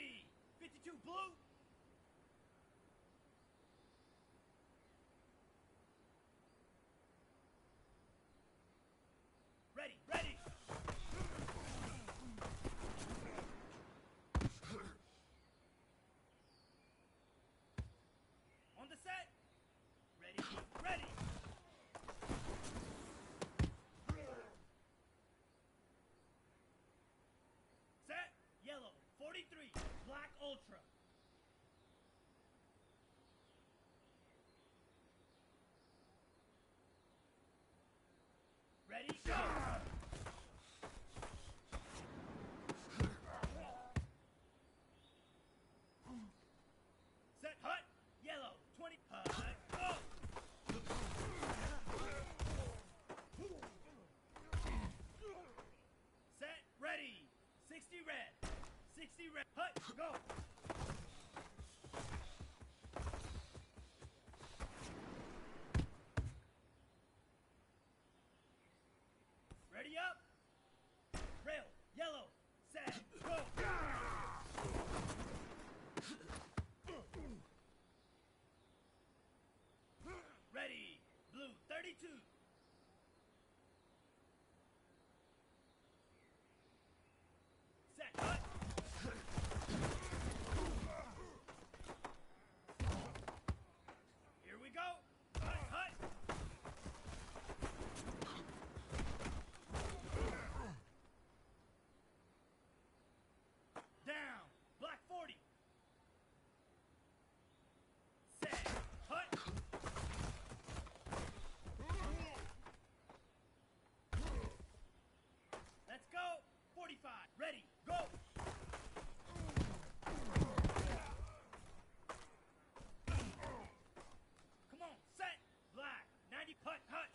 Ready! 52 blue! Ready, ready! On the set! Ready, ready! Set! Yellow, 43, black ultra. Ready, go! Set, hut, yellow, 20, hut, go! Set, ready, 60 red, 60 red, hut, go! Ready up, rail, yellow, set, go! Ready, blue, 32. Set, hut. Here we go. Hut, hut. Down, black 40. Set, hut. Let's go! 45! Ready! Go! Come on! Set! Black! 90 hut! Hut!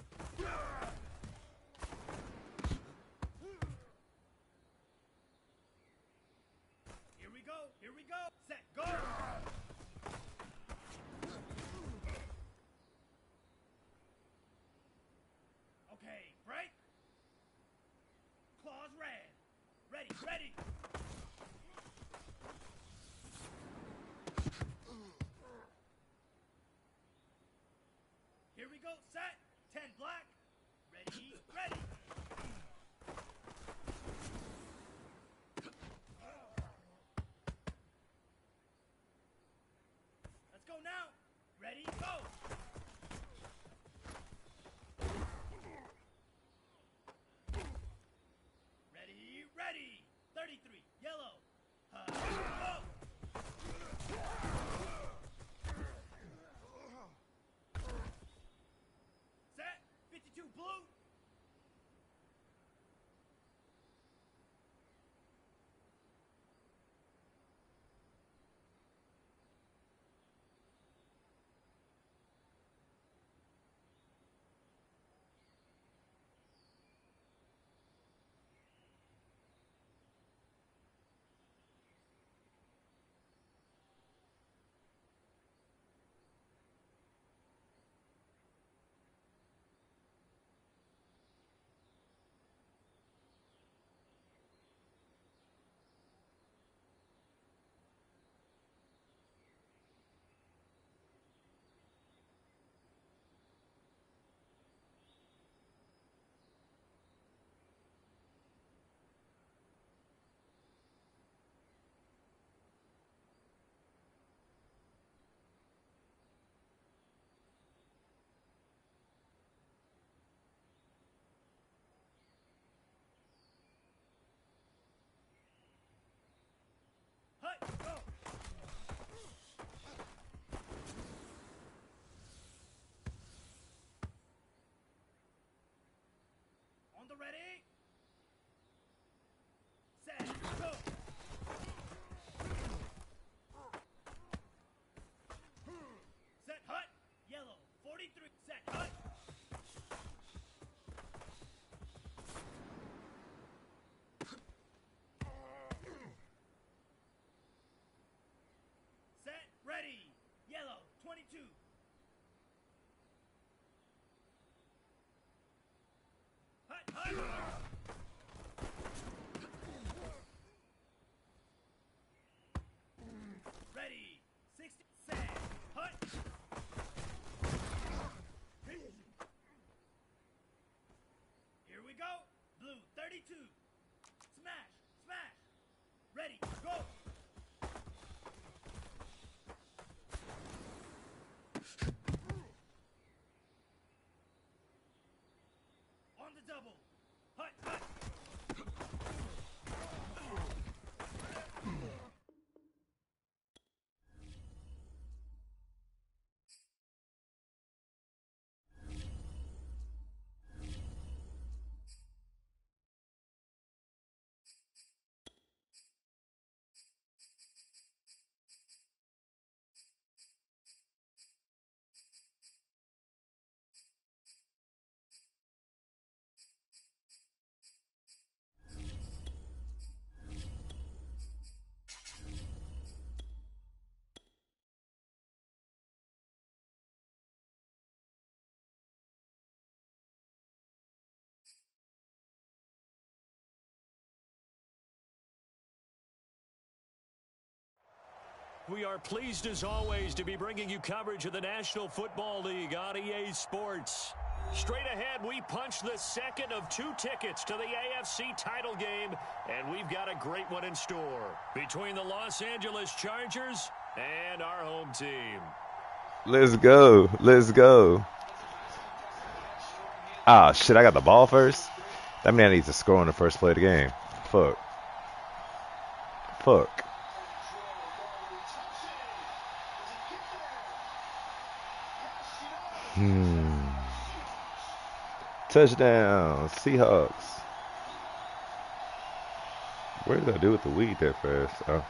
Here we go! Here we go! Set! Go! Okay, break! Claws red! Ready, ready! Here we go, set! 10 black! Ready, ready! Let's go now! Ready, go! Ready, ready! 33, yellow! Go! Set! 52, blue! Hut, go! On the ready! Set, go! Set, hut! Yellow, 43, set, hut! Set, ready! Yellow, 22. Hut, hut! Ready. 60. Set. Hut. Here we go. Blue 32. Smash. Smash. Ready. Go. On the double. Hut. Hut. We are pleased as always to be bringing you coverage of the National Football League on EA Sports. Straight ahead, we punch the second of 2 tickets to the AFC title game, and we've got a great one in store between the Los Angeles Chargers and our home team. Let's go. Let's go. Ah, shit, I got the ball first? That man needs to score on the first play of the game. Fuck. Fuck. Touchdown, Seahawks. What did I do with the weed that fast? Oh.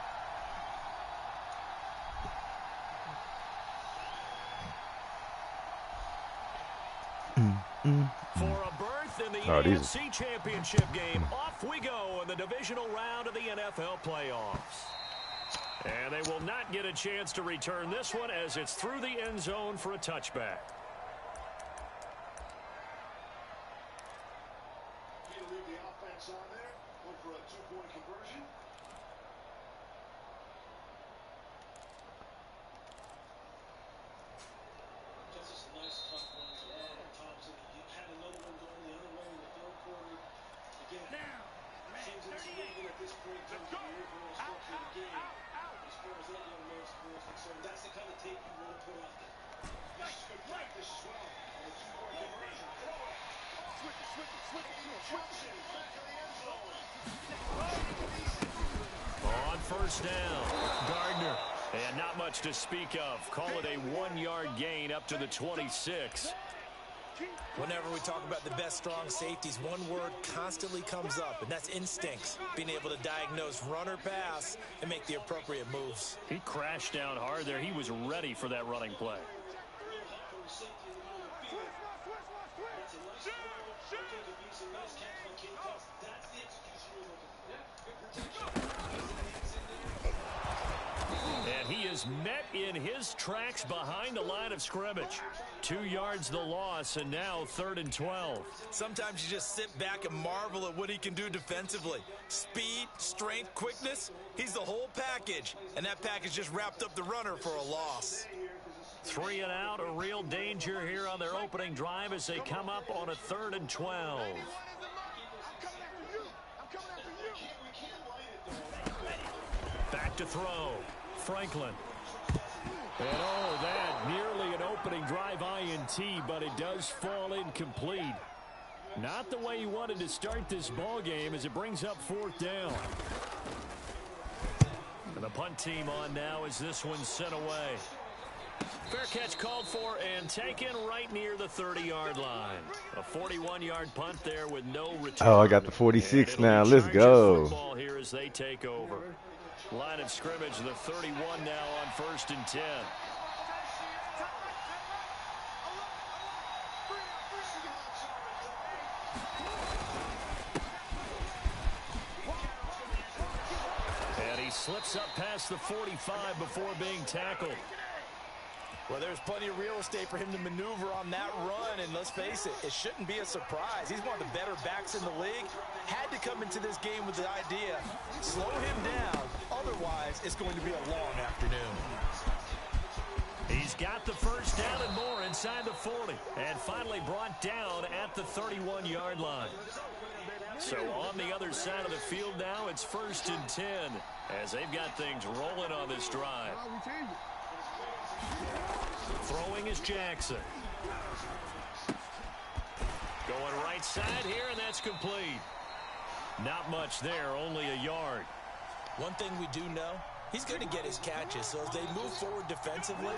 For a berth in the AFC Championship game, off we go in the divisional round of the NFL playoffs. And they will not get a chance to return this one as it's through the end zone for a touchback. On there, look for a 2-point conversion. Just a nice tough one to Thompson. He had another one going the other way in the third quarter. Again, seems it's moving at this point in terms of the overall structure of the game. As far as that young man's concerned, that's the kind of tape you want to put out there. This is good practice as well on the 2-point conversion. Switch it. Back to the end zone. On first down, Gardner. And not much to speak of. Call it a 1-yard gain up to the 26. Whenever we talk about the best strong safeties, one word constantly comes up, and that's instincts. Being able to diagnose run or pass and make the appropriate moves. He crashed down hard there. He was ready for that running play. And he is met in his tracks behind the line of scrimmage. 2 yards the loss, and now 3rd and 12. Sometimes you just sit back and marvel at what he can do defensively. Speed, strength, quickness, he's the whole package. And that package just wrapped up the runner for a loss. 3 and out, a real danger here on their opening drive as they come up on a 3rd and 12. Back to throw. Franklin. And oh, that nearly an opening drive INT, but it does fall incomplete. Not the way he wanted to start this ball game as it brings up 4th down. And the punt team on now as this one's sent away. Fair catch called for and taken right near the 30-yard line. A 41-yard punt there with no return. Oh, I got the 46 now. Let's go. Football here as they take over. Line of scrimmage, the 31 now on 1st and 10. And he slips up past the 45 before being tackled. Well, there's plenty of real estate for him to maneuver on that run, and let's face it, it shouldn't be a surprise. He's one of the better backs in the league. Had to come into this game with the idea, slow him down. Otherwise, guys, it's going to be a long afternoon. He's got the first down and more inside the 40. And finally brought down at the 31-yard line. So on the other side of the field now, it's 1st and 10 as they've got things rolling on this drive. Throwing is Jackson. Going right side here, and that's complete. Not much there, only a yard. One thing we do know, he's going to get his catches. So as they move forward defensively,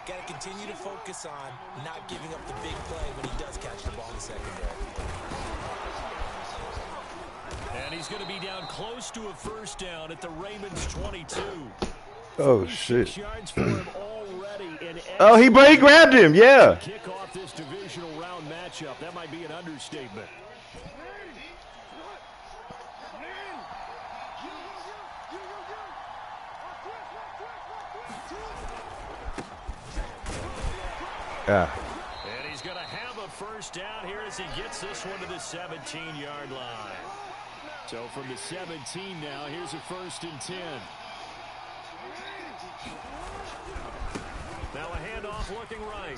got to continue to focus on not giving up the big play when he does catch the ball in the secondary. And he's going to be down close to a first down at the Ravens 22. Oh, shit. Yards for him already in Oh, he grabbed him. Yeah. kick off this divisional round matchup. That might be an understatement. Yeah. And he's going to have a first down here as he gets this one to the 17-yard line. So from the 17 now, here's a 1st and 10. Now a handoff looking right.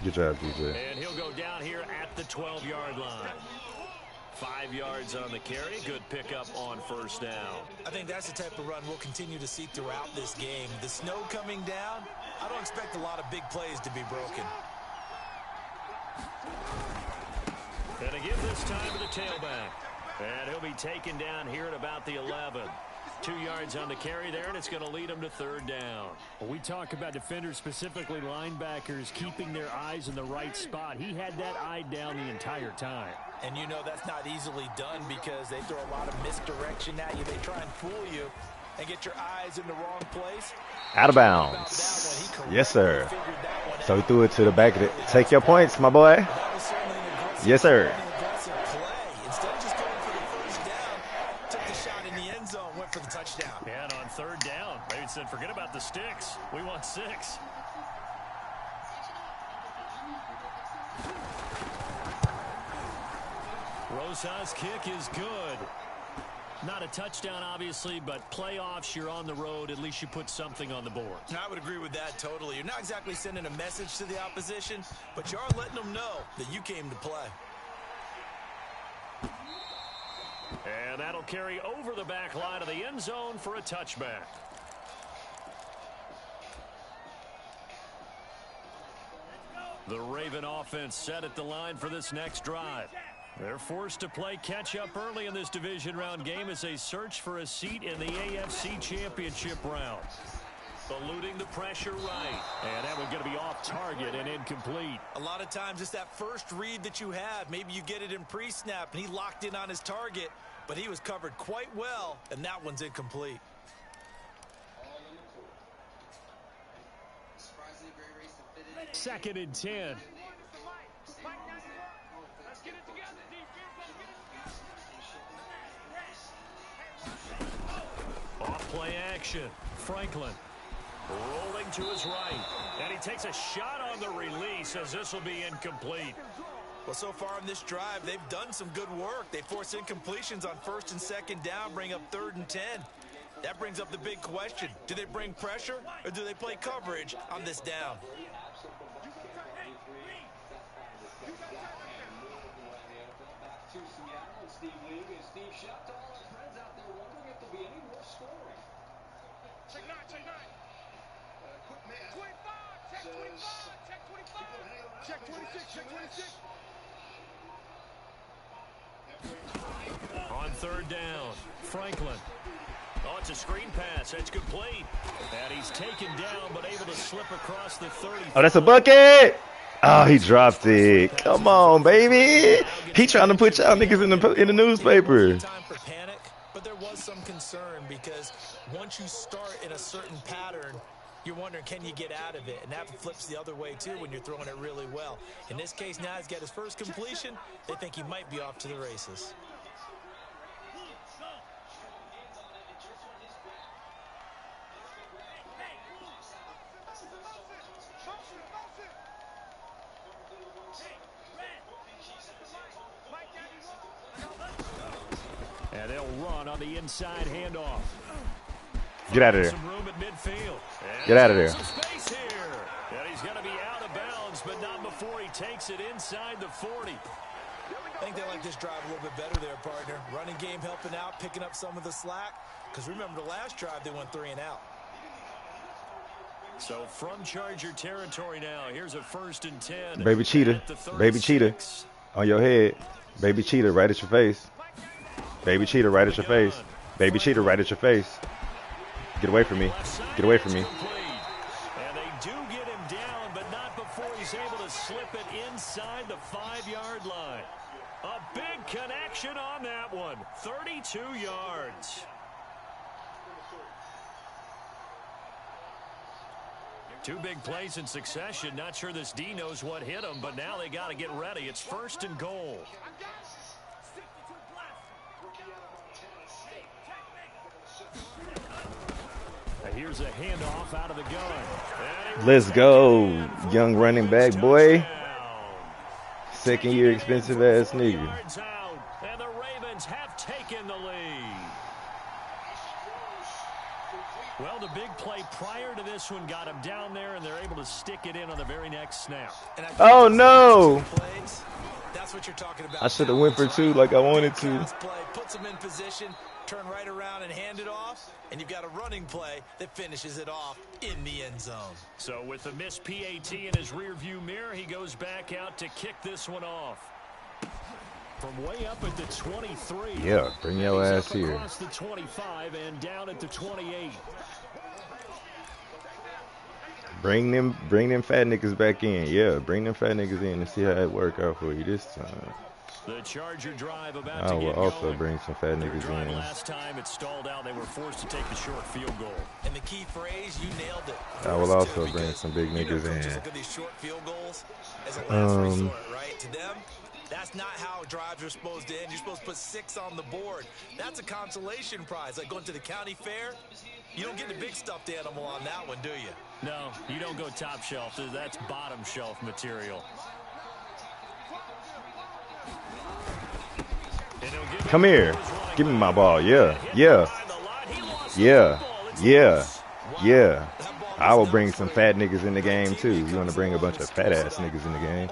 Good job, DJ. And he'll go down here at the 12-yard line. 5 yards on the carry. Good pickup on first down. I think that's the type of run we'll continue to see throughout this game. The snow coming down, I don't expect a lot of big plays to be broken. And to give this time to the tailback. And he'll be taken down here at about the 11. 2 yards on the carry there, and it's going to lead him to 3rd down. Well, we talk about defenders, specifically linebackers, keeping their eyes in the right spot. He had that eye down the entire time. And you know that's not easily done because they throw a lot of misdirection at you. They try and fool you and get your eyes in the wrong place. Out of bounds. Yes, sir. So he threw it to the back of it. Take your points, my boy. Yes, sir. Instead of just going for the first down, took the shot in the end zone, went for the touchdown. And on 3rd down, maybe said, forget about the sticks. We want 6. Rosas' kick is good. Not a touchdown, obviously, but playoffs, you're on the road. At least you put something on the board. I would agree with that totally. You're not exactly sending a message to the opposition, but you are letting them know that you came to play. And that'll carry over the back line of the end zone for a touchback. The Raven offense set at the line for this next drive. They're forced to play catch-up early in this division round game as they search for a seat in the AFC Championship round. Eluding the pressure right. And that one's going to be off target and incomplete. A lot of times it's that first read that you have. Maybe you get it in pre-snap and he locked in on his target, but he was covered quite well, and that one's incomplete. 2nd and 10. Off play action. Franklin rolling to his right. And he takes a shot on the release as this will be incomplete. Well, so far in this drive, they've done some good work. They force incompletions on 1st and 2nd down, bring up 3rd and 10. That brings up the big question. Do they bring pressure or do they play coverage on this down? Check 26, check 26. On 3rd down, Franklin. Oh, it's a screen pass. That's complete. And he's taken down, but able to slip across the 30. Oh, that's a bucket. Oh, he dropped it. Come on, baby. He trying to put y'all niggas in the newspaper. Time for panic, but there was some concern because once you start in a certain pattern, you're wondering, can you get out of it? And that flips the other way, too, when you're throwing it really well. In this case, now he's got his first completion. They think he might be off to the races. And they'll run on the inside handoff. Get out of there. Some room at midfield. Get out of there. Some space here. And he's going to be out of bounds, but not before he takes it inside the 40. I think they like this drive a little bit better there, partner. Running game helping out, picking up some of the slack. Because remember the last drive, they went 3 and out. So from Charger territory now, here's a 1st and 10. Baby cheetah. Baby cheetah. On your head. Baby cheetah right at your face. Baby cheetah right at your face. Baby cheetah right at your face. Get away from me. Get away from me. And they do get him down, but not before he's able to slip it inside the 5-yard line. A big connection on that one. 32 yards. Two big plays in succession. Not sure this D knows what hit him, but now they got to get ready. It's 1st and goal. Here's a handoff out of the gun. Let's go, young running back, boy. 2nd year expensive ass nigga. And the Ravens have taken the lead. Well, the big play prior to this one got him down there, and they're able to stick it in on the very next snap. Oh, no. That's what you're talking about. I should have went for 2 like I wanted to. Puts them in position, turn right around and hand it off, and you've got a running play that finishes it off in the end zone. So with the missed PAT in his rearview mirror, he goes back out to kick this one off. From way up at the 23. Yeah, bring your ass here. Across the 25 and down at the 28. Bring them fat niggas back in. Yeah, bring them fat niggas in and see how it work out for you this time. The Charger drive about I to will get also going. bring some fat niggas in. Last time it stalled out, they were forced to take the short field goal. And the key phrase, you nailed it. I will also bring some big niggas in. Look at these short field goals as a last resort, right? To them, that's not how drives are supposed to end. You're supposed to put 6 on the board. That's a consolation prize. Like going to the county fair, you don't get the big stuffed animal on that one, do you? No, you don't go top shelf. That's bottom shelf material. Come here. Give me my ball. Yeah. Yeah. Yeah. Yeah. Yeah. I will bring some fat niggas in the game, too. You want to bring a bunch of fat-ass niggas in the game.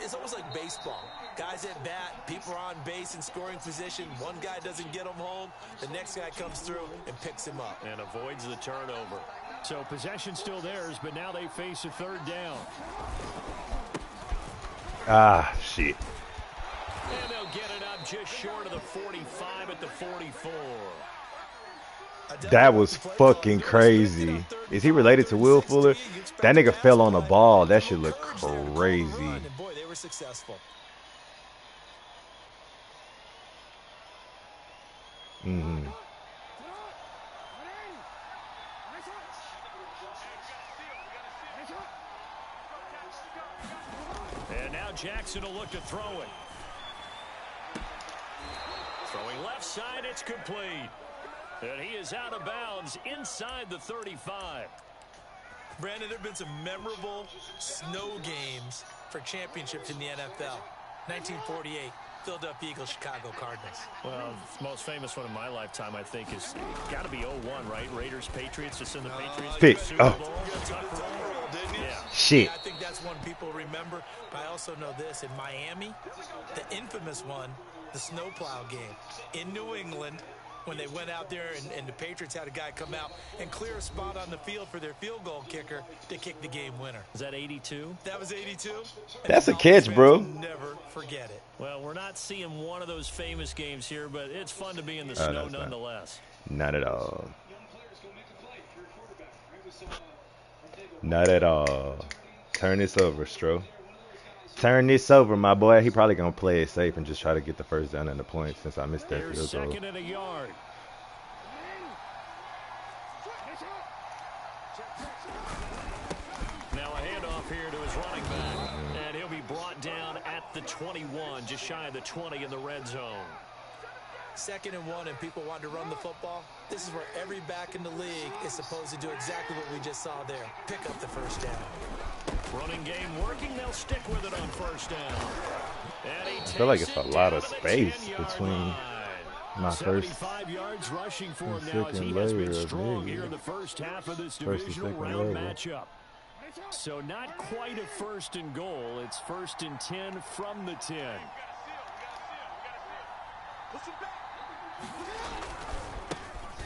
It's almost like baseball. Guys at bat, people are on base in scoring position. One guy doesn't get them home. The next guy comes through and picks him up. And avoids the turnover. So possession still theirs, but now they face a 3rd down. Ah, shit. And they'll get it up just short of the 45 at the 44. That was fucking crazy. Is he related to Will Fuller? That nigga fell on the ball. That shit look crazy. Boy, they were successful. Mm-hmm. And now Jackson will look to throw it. Throwing left side, it's complete. And he is out of bounds inside the 35. Brandon, there have been some memorable snow games for championships in the NFL. 1948, Philadelphia Eagles, Chicago Cardinals. Well, the most famous one in my lifetime, I think, is got to be 01, right? Raiders, Patriots, to send the Patriots to the Super Bowl. Yeah. Shit. I think that's one people remember. But I also know this. In Miami, the infamous one, the snowplow game. In New England, when they went out there and the Patriots had a guy come out and clear a spot on the field for their field goal kicker to kick the game winner. Is that 82? That was 82. That's a catch, bro. Never forget it. Well, we're not seeing one of those famous games here, but it's fun to be in the snow nonetheless. Not at all. Not at all. Turn this over, Stro. Turn this over, my boy. He probably going to play it safe and just try to get the 1st down and the point since I missed that field goal. 2nd and a yard. Now a handoff here to his running back. And he'll be brought down at the 21, just shy of the 20 in the red zone. 2nd and 1 and people want to run the football. This is where every back in the league is supposed to do exactly what we just saw there. Pick up the 1st down. Running game working. They'll stick with it on 1st down. I feel like it's a lot of space between My first 75 yards rushing for him and now as he second has been layer of strong me. here in the first half of this First and divisional second round level. matchup. So not quite a first and goal. It's first and 10 from the 10.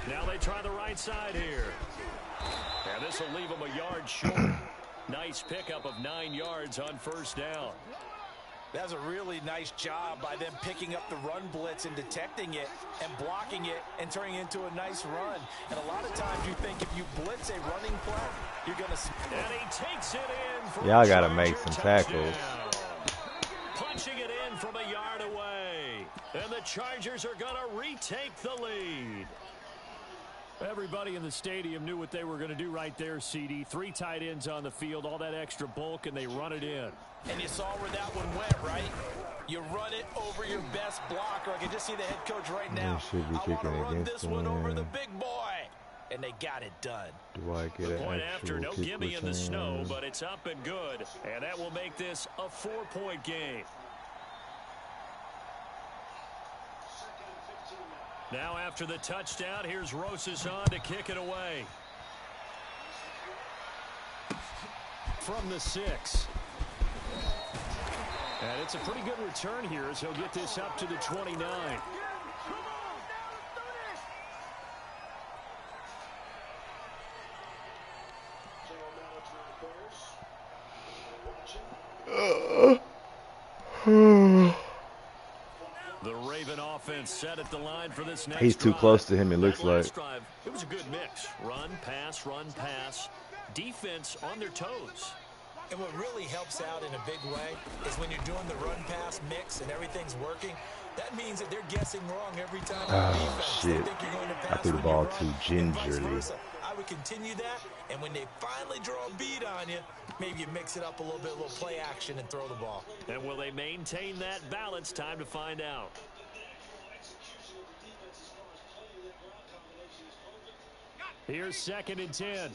Now they try the right side here. And this will leave them a yard short. Nice pickup of 9 yards on first down. That's a really nice job by them picking up the run blitz and detecting it and blocking it and turning it into a nice run. And a lot of times you think if you blitz a running play, you're going to... And he takes it in for Y'all a got to Charger make some touchdown. tackles. Punching it in from a yard away. And the Chargers are going to retake the lead. Everybody in the stadium knew what they were going to do right there, CD. 3 tight ends on the field, all that extra bulk, and they run it in. And you saw where that one went, right? You run it over your best blocker. I can just see the head coach right now. should be I want to kicking run against this one over the him. big boy. And they got it done. Do I get an Point after, actual no kick gimme in the return? snow, but it's up and good. And that will make this a 4-point game. Now after the touchdown, here's Rosas on to kick it away. From the 6. And it's a pretty good return here as he'll get this up to the 29. The Raven offense set at the line for this next He's too drive. close to him, it looks That like. last drive, it was a good mix. Run, pass. Defense on their toes. And what really helps out in a big way is when you're doing the run-pass mix and everything's working, that means that they're guessing wrong every time on defense. Shit. They think you're going to I pass threw the when you ball run, too and vice gingerly. versa. I would continue that, and when they finally draw a beat on you, maybe you mix it up a little bit, a little play action, and throw the ball. And will they maintain that balance? Time to find out. Here's 2nd and 10.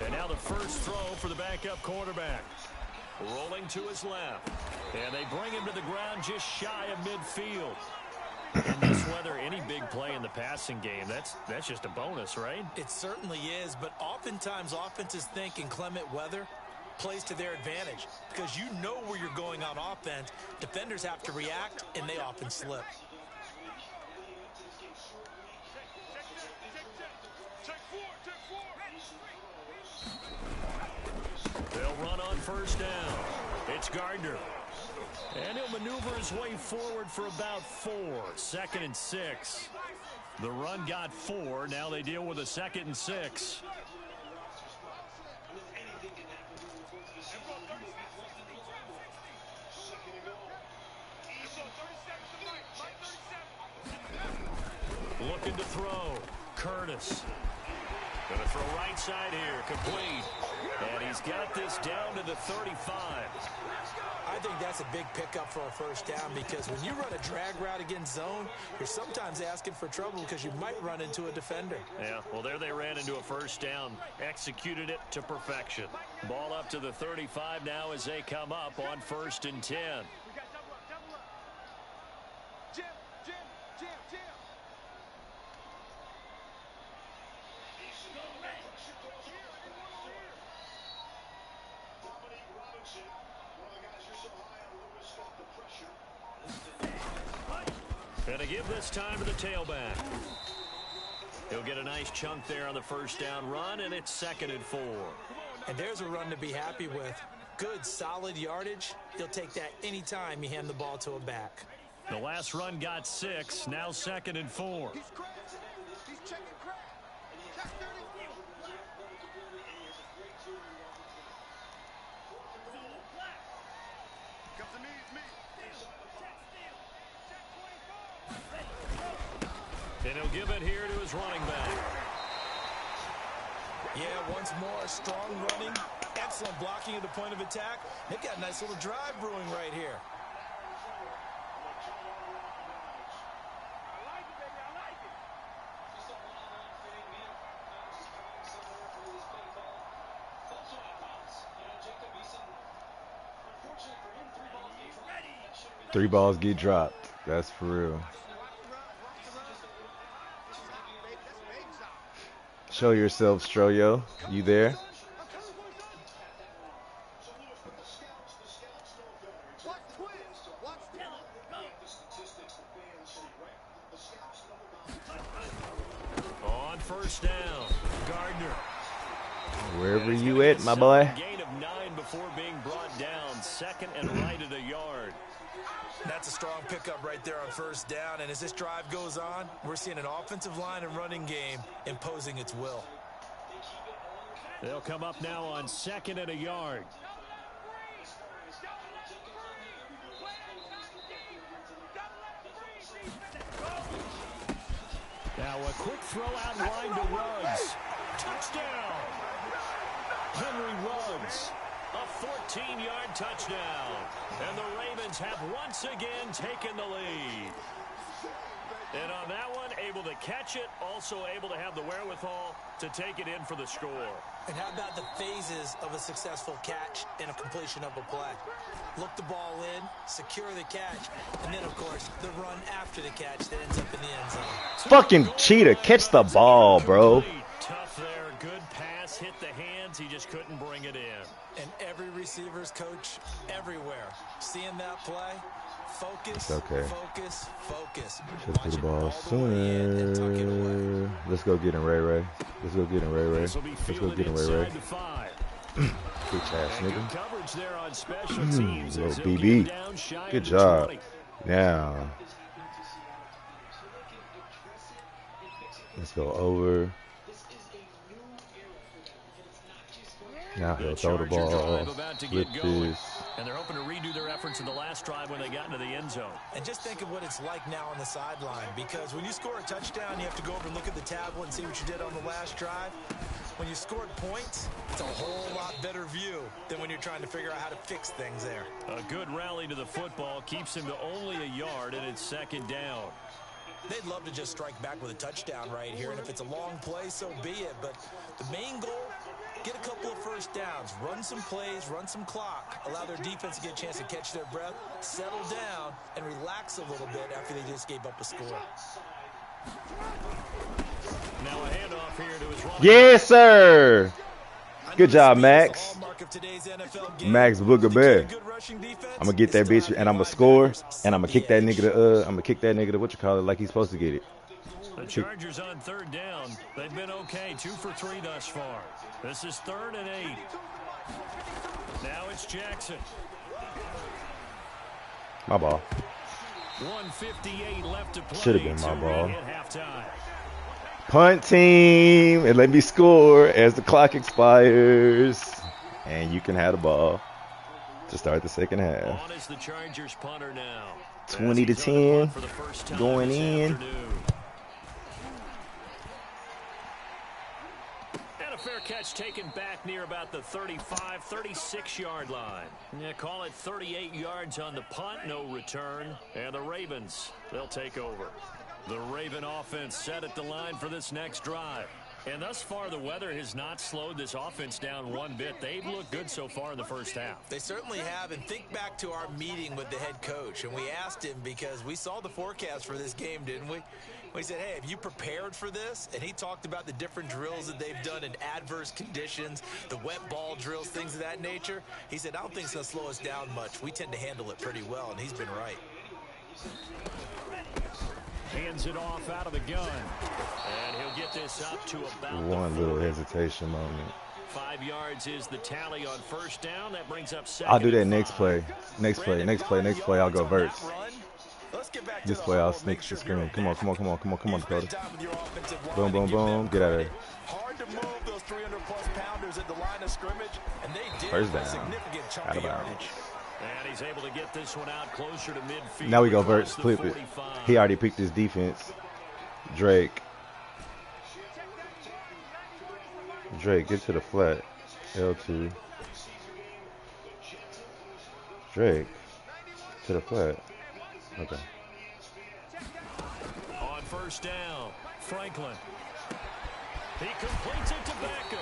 And now the first throw for the backup quarterback. Rolling to his left. And they bring him to the ground just shy of midfield. In this weather, any big play in the passing game, that's just a bonus, right? It certainly is, but oftentimes offenses think inclement weather plays to their advantage because you know where you're going on offense. Defenders have to react, and they often slip. They'll run on first down. It's Gardner. And he'll maneuver his way forward for about 4. 2nd and 6. The run got 4. Now they deal with a 2nd and 6. Looking to throw. Curtis. Going to throw right side here. Complete. And he's got this down to the 35. I think that's a big pickup for a first down because when you run a drag route against zone, you're sometimes asking for trouble because you might run into a defender. Yeah, well, there they ran into a first down. Executed it to perfection. Ball up to the 35 now as they come up on 1st and 10. And to give this time to the tailback. He'll get a nice chunk there on the first down run, and it's 2nd and 4. And there's a run to be happy with. Good, solid yardage. He'll take that anytime you hand the ball to a back. The last run got 6, now 2nd and 4. And he'll give it here to his running back. Yeah, once more, strong running, excellent blocking at the point of attack. They've got a nice little drive brewing right here. 3 balls get dropped. That's for real. Show yourself, Stroyo. You there? On first down, Gardner. Wherever you at, my boy. Gain of 9 before being brought down. Second and right at a yard. That's a strong pickup right there on first down. And as this drive goes on, we're seeing an offensive line and running game imposing its will. They'll come up now on second and a yard. Now a quick throw out line to Ruggs. Touchdown! Henry Ruggs. A 14-yard touchdown. And the Ravens have once again taken the lead. And on that one, able to catch it, also able to have the wherewithal to take it in for the score. And how about the phases of a successful catch and a completion of a play? Look the ball in, secure the catch, and then, of course, the run after the catch that ends up in the end zone. Fucking cheetah. Catch the ball, bro. Tough there. Good pass. Hit the hands. He just couldn't bring it in. And every receiver's coach everywhere. Seeing that play, focus, It's okay. focus, focus. Should put the ball sooner. Let's go get him, Ray Ray. Let's go get him, Ray Ray. This will be Let's go fielded get him, Ray Ray. inside the 5. Bitch ass And nigga. good coverage there on special teams. Little as he'll get BB. down shy Good of the job. 20. Now. Let's go over. Now he'll throw the Charger ball. drive about to Flip get going. this. And they're hoping to redo their efforts in the last drive when they got into the end zone. And just think of what it's like now on the sideline, because when you score a touchdown, you have to go over and look at the tablet and see what you did on the last drive. When you scored points, it's a whole lot better view than when you're trying to figure out how to fix things there. A good rally to the football keeps him to only a yard, and it's second down. They'd love to just strike back with a touchdown right here, and if it's a long play, so be it. But the main goal, get a couple of first downs, run some plays, run some clock, allow their defense to get a chance to catch their breath, settle down, and relax a little bit after they just gave up a score. Now a handoff here to his running Yes, sir. Good job, Max. Max Booger Bear. I'm gonna get that bitch and I'm gonna score and I'm gonna kick that nigga to what you call it, like he's supposed to get it. The Chargers on third down. They've been okay, 2 for 3 thus far. This is 3rd and 8. Now it's Jackson. My ball. 1:58 left to play. Should have been my ball. At halftime. Punt team, and let me score as the clock expires. And you can have the ball to start the second half. On is the Chargers punter now. 20 to 10, going in. And a fair catch taken back near about the 35, 36-yard line. Yeah, call it 38 yards on the punt, no return. And the Ravens, they'll take over. The Raven offense set at the line for this next drive. And thus far, the weather has not slowed this offense down one bit. They've looked good so far in the first half. They certainly have. And think back to our meeting with the head coach. And we asked him, because we saw the forecast for this game, didn't we? We said, hey, have you prepared for this? And he talked about the different drills that they've done in adverse conditions, the wet ball drills, things of that nature. He said, I don't think it's going to slow us down much. We tend to handle it pretty well, and he's been right. Hands it off out of the gun. And he'll get this up to about One little hesitation moment. 5 yards is the tally on first down. That brings up second. I'll do that next play. Next play, I'll go verts. This play, I'll sneak the screen. Come on, Dakota. Boom, boom, boom. Get out of there. Hard to move those 300-plus pounders at the line of scrimmage, and they did First down. a significant chunk Out of of bounds. yardage. And he's able to get this one out closer to midfield. Now we go verts, across the flip it. 45. He already picked his defense. Drake, get to the flat. L2. Drake, to the flat. Okay. On first down, Franklin. He completes it to Beckham.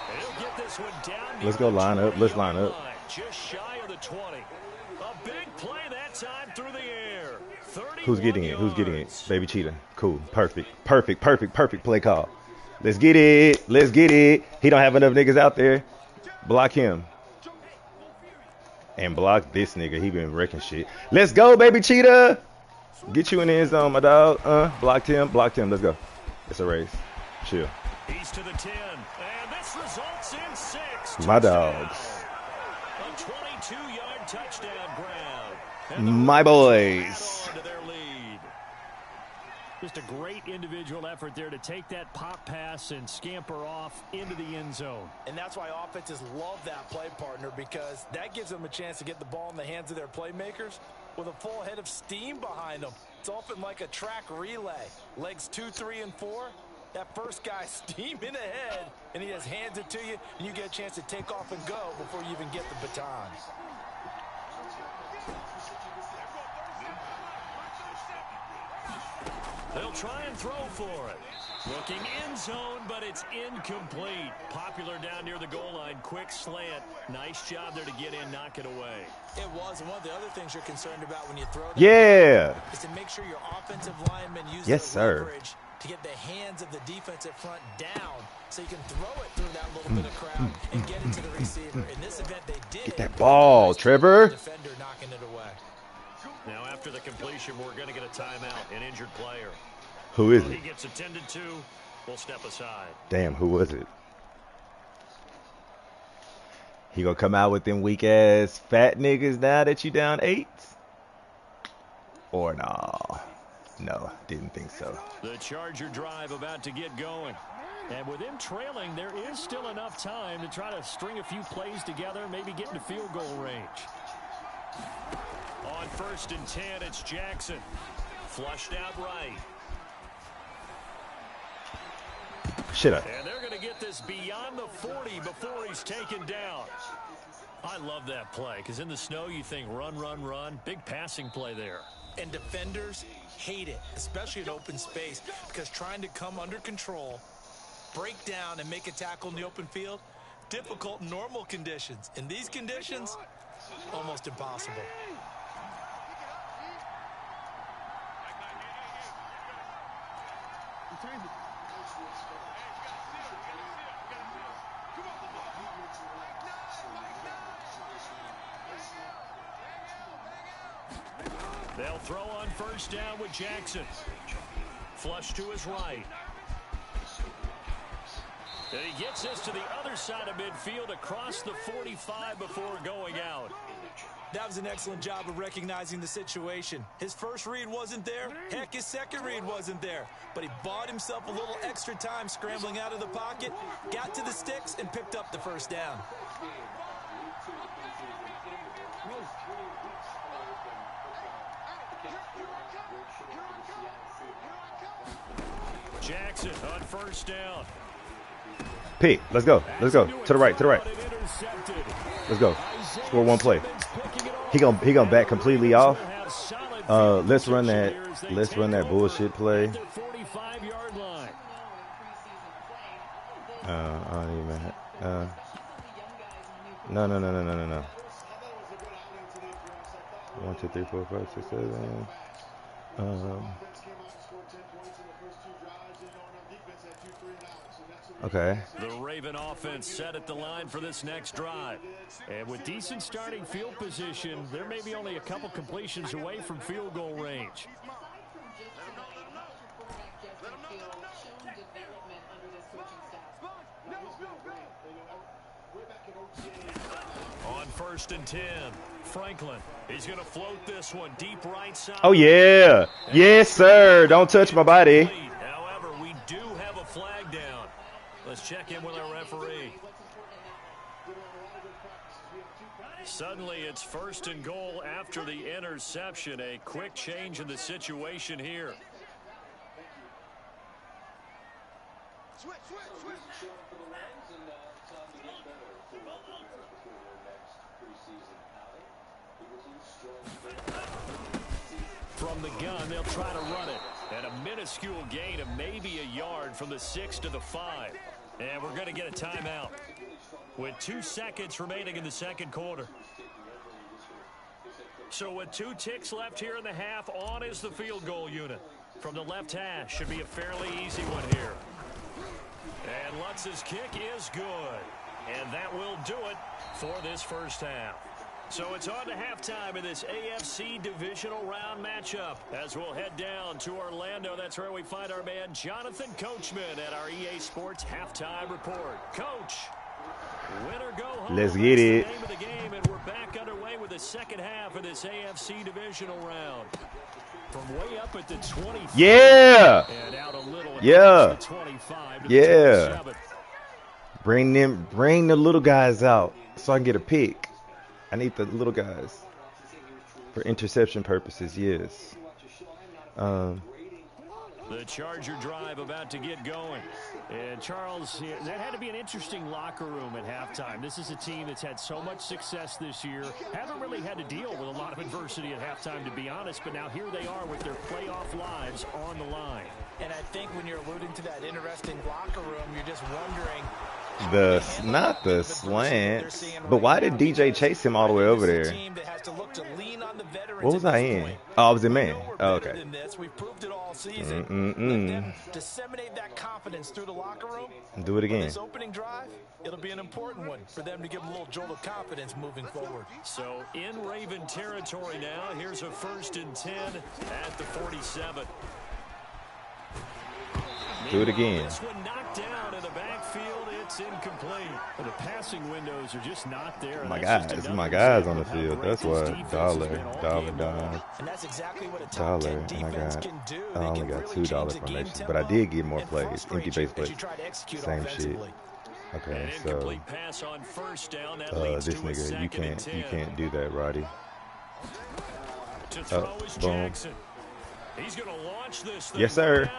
And he'll get this one down. Let's go line up. Let's line up. Just shy of the 20. A big play that time through the air. Who's getting it? Who's getting it? Baby Cheetah. Cool. Perfect. Perfect. Perfect. Perfect play call. Let's get it. Let's get it. He don't have enough niggas out there. Block him. And block this nigga. He been wrecking shit. Let's go, Baby Cheetah. Get you in the end zone, my dog. Blocked him. Blocked him. Let's go. It's a race. Chill. He's to the 10. And this results in 6. My dogs. A 22-yard touchdown grab. My boys. To their lead. Just a great individual effort there to take that pop pass and scamper off into the end zone. And that's why offenses love that play, partner, because that gives them a chance to get the ball in the hands of their playmakers with a full head of steam behind them. It's often like a track relay. Legs 2, 3, and 4. That first guy steaming ahead, and he just hands it to you, and you get a chance to take off and go before you even get the baton. They'll try and throw for it. Looking end zone, but it's incomplete. Popular down near the goal line. Quick slant. Nice job there to get in, knock it away. It was. And one of the other things you're concerned about when you throw that is to make sure your offensive linemen use their leverage to get the hands of the defensive front down so you can throw it through that little bit of crowd and get it to the receiver. In this event, they did. Get that ball, Trevor. Defender knocking it away. Now after the completion, we're going to get a timeout, an injured player. Who is it? He gets attended to. We'll step aside. Damn, who was it? He gonna come out with them weak ass fat niggas now that you down 8? Or no? No, didn't think so. The Charger drive about to get going. And with him trailing, there is still enough time to try to string a few plays together, maybe get into field goal range. On 1st and 10, it's Jackson. Flushed out right. Shut up. And they're going to get this beyond the 40 before he's taken down. I love that play because in the snow you think run, run, run. Big passing play there. And defenders hate it, especially in open space, because trying to come under control, break down, and make a tackle in the open field, difficult in normal conditions. In these conditions, almost impossible. They'll throw on 1st down with Jackson. Flush to his right. And he gets this to the other side of midfield across the 45 before going out. That was an excellent job of recognizing the situation. His first read wasn't there. Heck, his second read wasn't there. But he bought himself a little extra time scrambling out of the pocket, got to the sticks, and picked up the 1st down. Jackson on 1st down. P, let's go. Let's go. To the right, to the right. Let's go. Score one play. He gonna back completely off. Let's run that. Let's run that bullshit play. I don't even. No. 1, 2, 3, 4, 5, 6, 7. Okay. The Raven offense set at the line for this next drive. And with decent starting field position, there may be only a couple completions away from field goal range. On 1st and 10, Franklin. He's going to float this one deep right side. Oh, yeah. Yes, sir. Don't touch my body. However, we do have a flag down. Let's check in with our referee. Suddenly, it's 1st and goal after the interception. A quick change in the situation here. From the gun, they'll try to run it. At a minuscule gain of maybe a yard from the 6 to the 5. And we're going to get a timeout with 2 seconds remaining in the second quarter. So with 2 ticks left here in the half, on is the field goal unit. From the left hash, should be a fairly easy one here. And Lutz's kick is good. And that will do it for this first half. So it's on to halftime in this AFC Divisional round matchup. As we'll head down to Orlando, that's where we find our man Jonathan Coachman at our EA Sports Halftime Report. Coach, win or go home. Let's get it. That's the name of the game, and we're back underway with the second half of this AFC Divisional round. From way up at the 25. Yeah. And out a little at Yeah. the 25 to Yeah. the 27. Bring the little guys out so I can get a pick. I need the little guys for interception purposes, yes. The Charger drive about to get going. And Charles, that had to be an interesting locker room at halftime. This is a team that's had so much success this year. Haven't really had to deal with a lot of adversity at halftime, to be honest. But now here they are with their playoff lives on the line. And I think when you're alluding to that interesting locker room, you're just wondering. Not the slant. But why did DJ chase him all the way over there? What was I in? Oh, I was in man. Oh, okay. We've proved it all season. Let them disseminate that confidence through the locker room. Do it again. This opening drive, it'll be an important one for them to give them a little jolt of confidence moving forward. So in Raven territory now, here's a 1st and 10 at the 47. Do it again. This one knocked down in the backfield. It's incomplete. The passing windows are just not there. My guys on the field. That's what dollar. And that's exactly what a top 10 defense can do. I only got $2 formations, but I did get more plays, empty base plays. Same shit. Okay, so this nigga, you can't do that, Roddy. Boom. He's going to launch this thing. Yes, sir.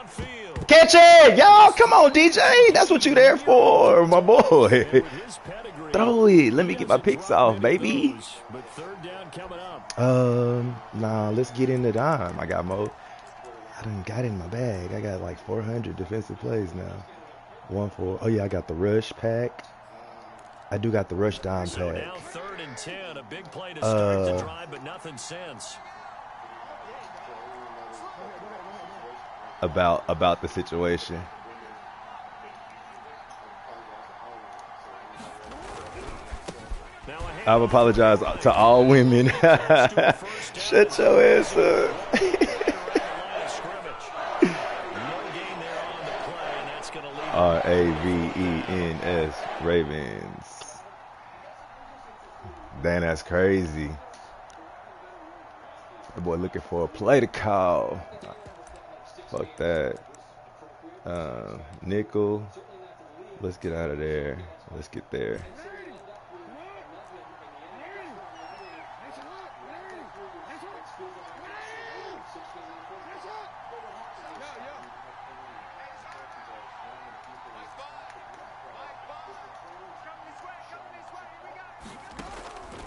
Catch it! Y'all, come on, DJ. That's what you there for, my boy. Throw it. Let me get my picks off, baby. Nah, let's get into dime. I got more. I done got in my bag. I got like 400 defensive plays now. 1-4. Oh, yeah, I got the rush pack. I do got the rush dime pack. Now 3rd and 10. A big play to start the drive, but nothing since. About the situation. I apologize to all women. Shut your ass up. Ravens. Ravens. Damn, that's crazy. The boy looking for a play to call. Fuck that. Nickel. Let's get out of there. Let's get there.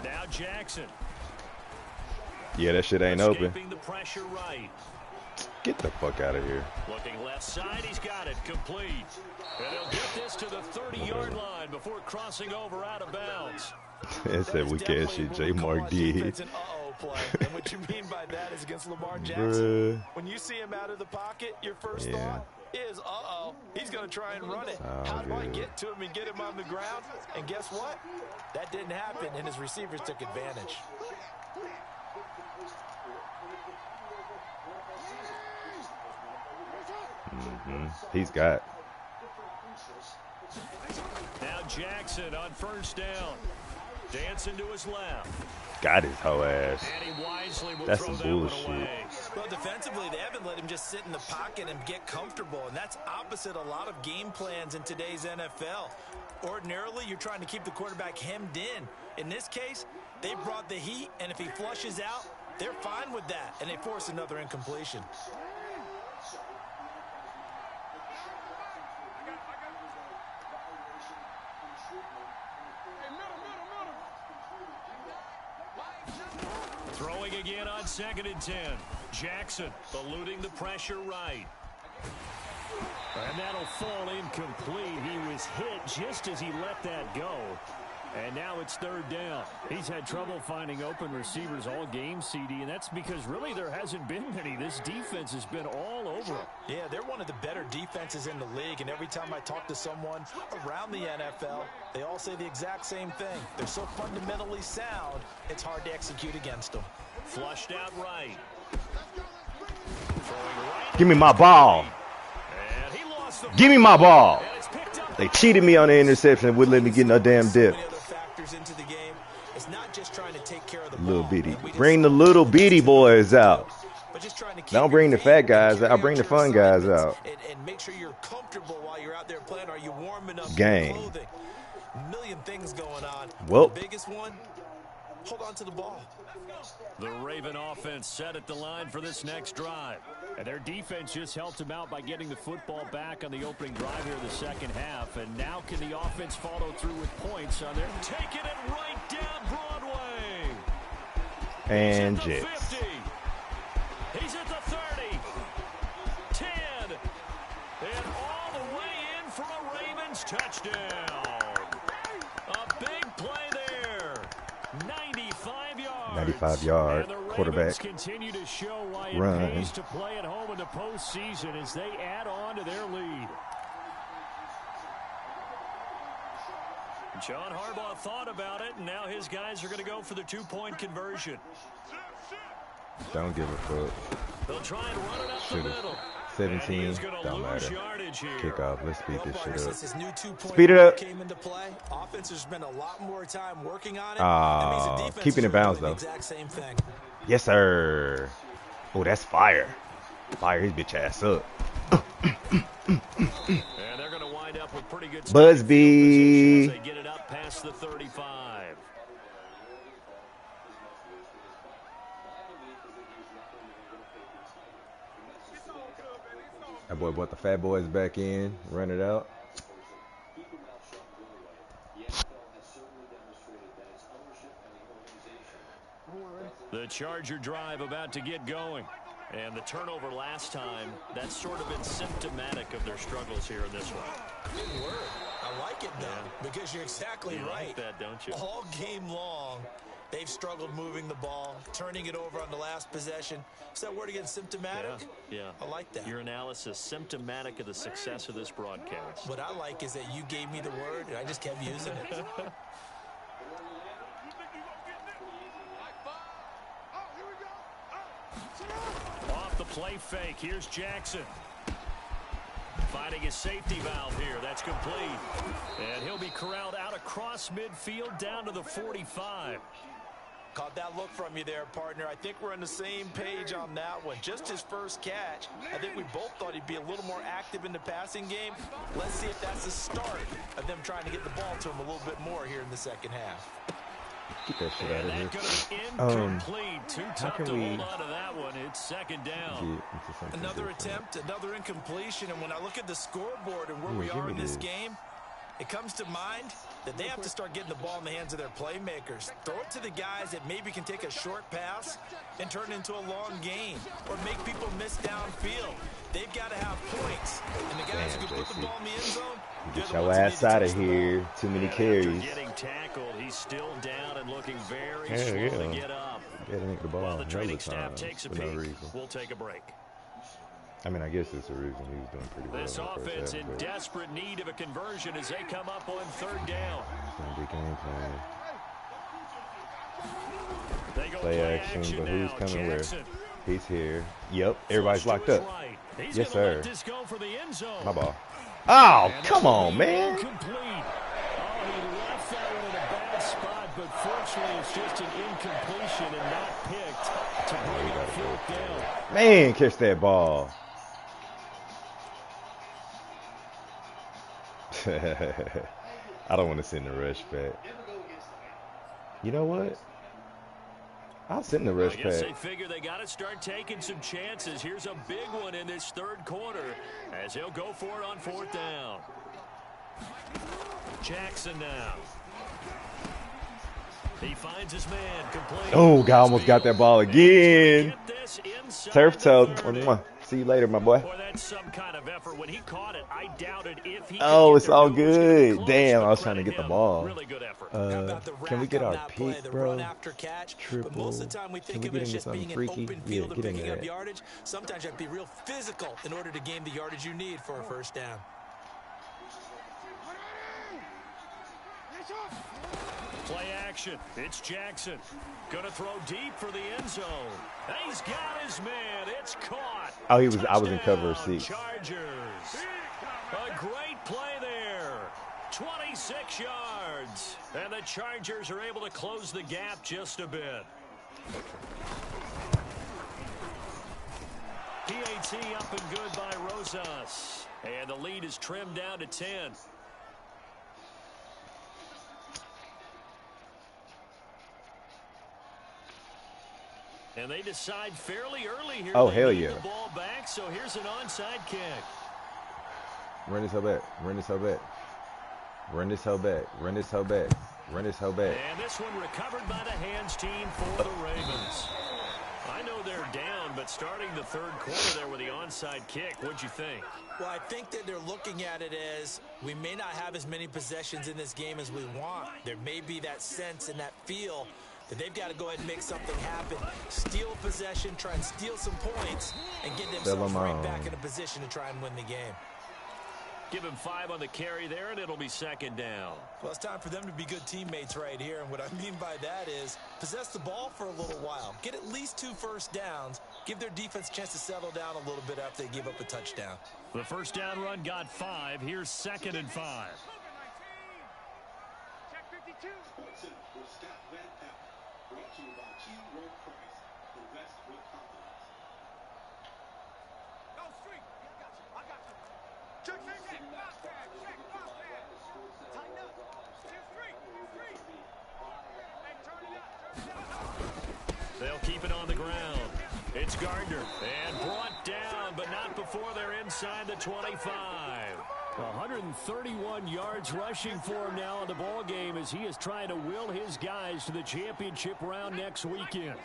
Now Jackson. Yeah, that shit ain't open. The pressure right. Get the fuck out of here. Looking left side, he's got it complete. And he'll get this to the 30-yard line before crossing over out of bounds. It said we can't shit. J. Mark did. It's an play. And what you mean by that is against Lamar Jackson. When you see him out of the pocket, your first thought is, he's going to try and run it. How do I get to him and get him on the ground? And guess what? That didn't happen, and his receivers took advantage. He's got. Now Jackson on 1st down. Dancing to his left. Got his whole ass. And he wisely will That's throw some that one bullshit. away. Well, defensively, they haven't let him just sit in the pocket and get comfortable, and that's opposite a lot of game plans in today's NFL. Ordinarily, you're trying to keep the quarterback hemmed in. In this case, they brought the heat, and if he flushes out, they're fine with that, and they force another incompletion. Throwing again on 2nd and 10. Jackson eluding the pressure right. And that'll fall incomplete. He was hit just as he let that go. And now it's third down. He's had trouble finding open receivers all game, CD, and that's because really there hasn't been many. This defense has been all over him. Yeah, they're one of the better defenses in the league, and every time I talk to someone around the NFL, they all say the exact same thing. They're so fundamentally sound, it's hard to execute against them. Flushed out right. Give me my ball. Give me my ball. They cheated me on the interception and wouldn't let me get no damn dip. Little bitty. Bring the little bitty boys out. Don't bring the fat guys out. Bring the fun guys out. And make sure you're comfortable while you're out there playing. Are you warm enough? Game. A million things going on. Well, the biggest one, hold on to the ball. The Raven offense set at the line for this next drive. And their defense just helped them out by getting the football back on the opening drive here in the second half. And now can the offense follow through with points on their taking it right down Broadway. And He's at the Jets. 50. He's at the 30. 10. And all the way in for a Ravens touchdown. A big play there. 95 yards. 95-yard quarterback continue to show why it run. pays to play at home in the postseason as they add on to their lead. John Harbaugh thought about it, and now his guys are going to go for the two-point conversion. Don't give a fuck. They'll try and run it up the middle. 17. Don't matter. Kickoff. Let's speed this shit up. This new two-point Speed it up. Came into play. Offense has spent a lot more time working on it. Keeping it balanced though. Exact same thing. Yes, sir. Oh, that's fire. Fire his bitch ass up. And they're going to wind up with pretty good Busby. as they get it up past the 35. That boy brought the fat boys back in, run it out. The Charger drive about to get going. And the turnover last time, that's sort of been symptomatic of their struggles here in this one. Good word. I like it, though, because you're exactly right. Like that, don't you? All game long, they've struggled moving the ball, turning it over on the last possession. Is that word again, symptomatic? Yeah. I like that. Your analysis, symptomatic of the success of this broadcast. What I like is that you gave me the word, and I just kept using it. Off the play fake, here's Jackson. Finding his safety valve here, that's complete. And he'll be corralled out across midfield down to the 45. Caught that look from you there, partner. I think we're on the same page on that one. Just his first catch. I think we both thought he'd be a little more active in the passing game. Let's see if that's the start of them trying to get the ball to him a little bit more here in the second half. Get that shit out of here. Incomplete. Too tough to we hold on to that one. It's second down. Another attempt, another incompletion. And when I look at the scoreboard and where we are in this game, it comes to mind that they have to start getting the ball in the hands of their playmakers. Throw it to the guys that maybe can take a short pass and turn it into a long gain or make people miss downfield. They've got to have points. And the guys who can put the ball in the end zone, get your ass out of here. Too many carries. Getting tackled. He's still down and looking very slow to get up. The ball While the training staff takes a peek, reason. We'll take a break. I mean, I guess it's the reason he was doing pretty well. This offense in desperate need of a conversion as they come up on third down. It's going to be game plan. They go Play action, but who's now. coming Jackson. where? He's here. Yep, everybody's locked up. Right. Yes, sir. Let this go for the end zone. My ball. Oh, come on, man. Complete. Oh, he left that one in a bad spot, but fortunately it's just an incompletion and not picked to bring up fourth down. Man, catch that ball. I don't want to send the rush back. You know what? I'll send the rush I guess back. they figure they got to start taking some chances. Here's a big one in this third quarter as he'll go for it on fourth down. Jackson now. He finds his man complete. Oh, God, almost got that ball again. Turf toe. See you later, my boy. Boy, that's some kind of effort. When he caught it, I doubted if he Oh, could it's get all there. It was gonna be good. close, Damn, but I was trying to credit get the him. ball. Really good effort. How about the Can we rack get on our that play, pick, the bro? run after catch? Triple. But most of the time we Can think we of get it as into just something being freaky? an open Yeah, field and get into picking up that. yardage. Sometimes you have to be real physical in order to gain the yardage you need for a first down. Play action. It's Jackson. Going to throw deep for the end zone. He's got his man. It's caught. Oh, I was in cover Touchdown, 6. Chargers. A great play there. 26 yards. And the Chargers are able to close the gap just a bit. PAT up and good by Rosas. And the lead is trimmed down to 10. And they decide fairly early here. Oh, they hell need yeah. the ball back, so here's an onside kick. Run this hoe back. Run this hoe back. Run this hoe back. Run this hoe back. Run this hoe back. And this one recovered by the hands team for the Ravens. I know they're down, but starting the third quarter there with the onside kick, what'd you think? Well, I think that they're looking at it as we may not have as many possessions in this game as we want. There may be that sense and that feel that they've got to go ahead and make something happen. Steal possession, try and steal some points, and get themselves right back in a position to try and win the game. Give him 5 on the carry there, and it'll be second down. Well, it's time for them to be good teammates right here, and what I mean by that is possess the ball for a little while. Get at least 2 first downs. Give their defense a chance to settle down a little bit after they give up a touchdown. The first down run got 5. Here's 2nd and 5. Check 52. Brought to you by Key Road Price. Invest with confidence. Go street. I got you. Check, check, check. Box pad. Check, box pad. Tighten up. Still street. Hey, turn it up. They'll keep it on the ground. It's Gardner. And brought down, but not before they're inside the 25. 131 yards rushing for him now in the ball game as he is trying to will his guys to the championship round next weekend.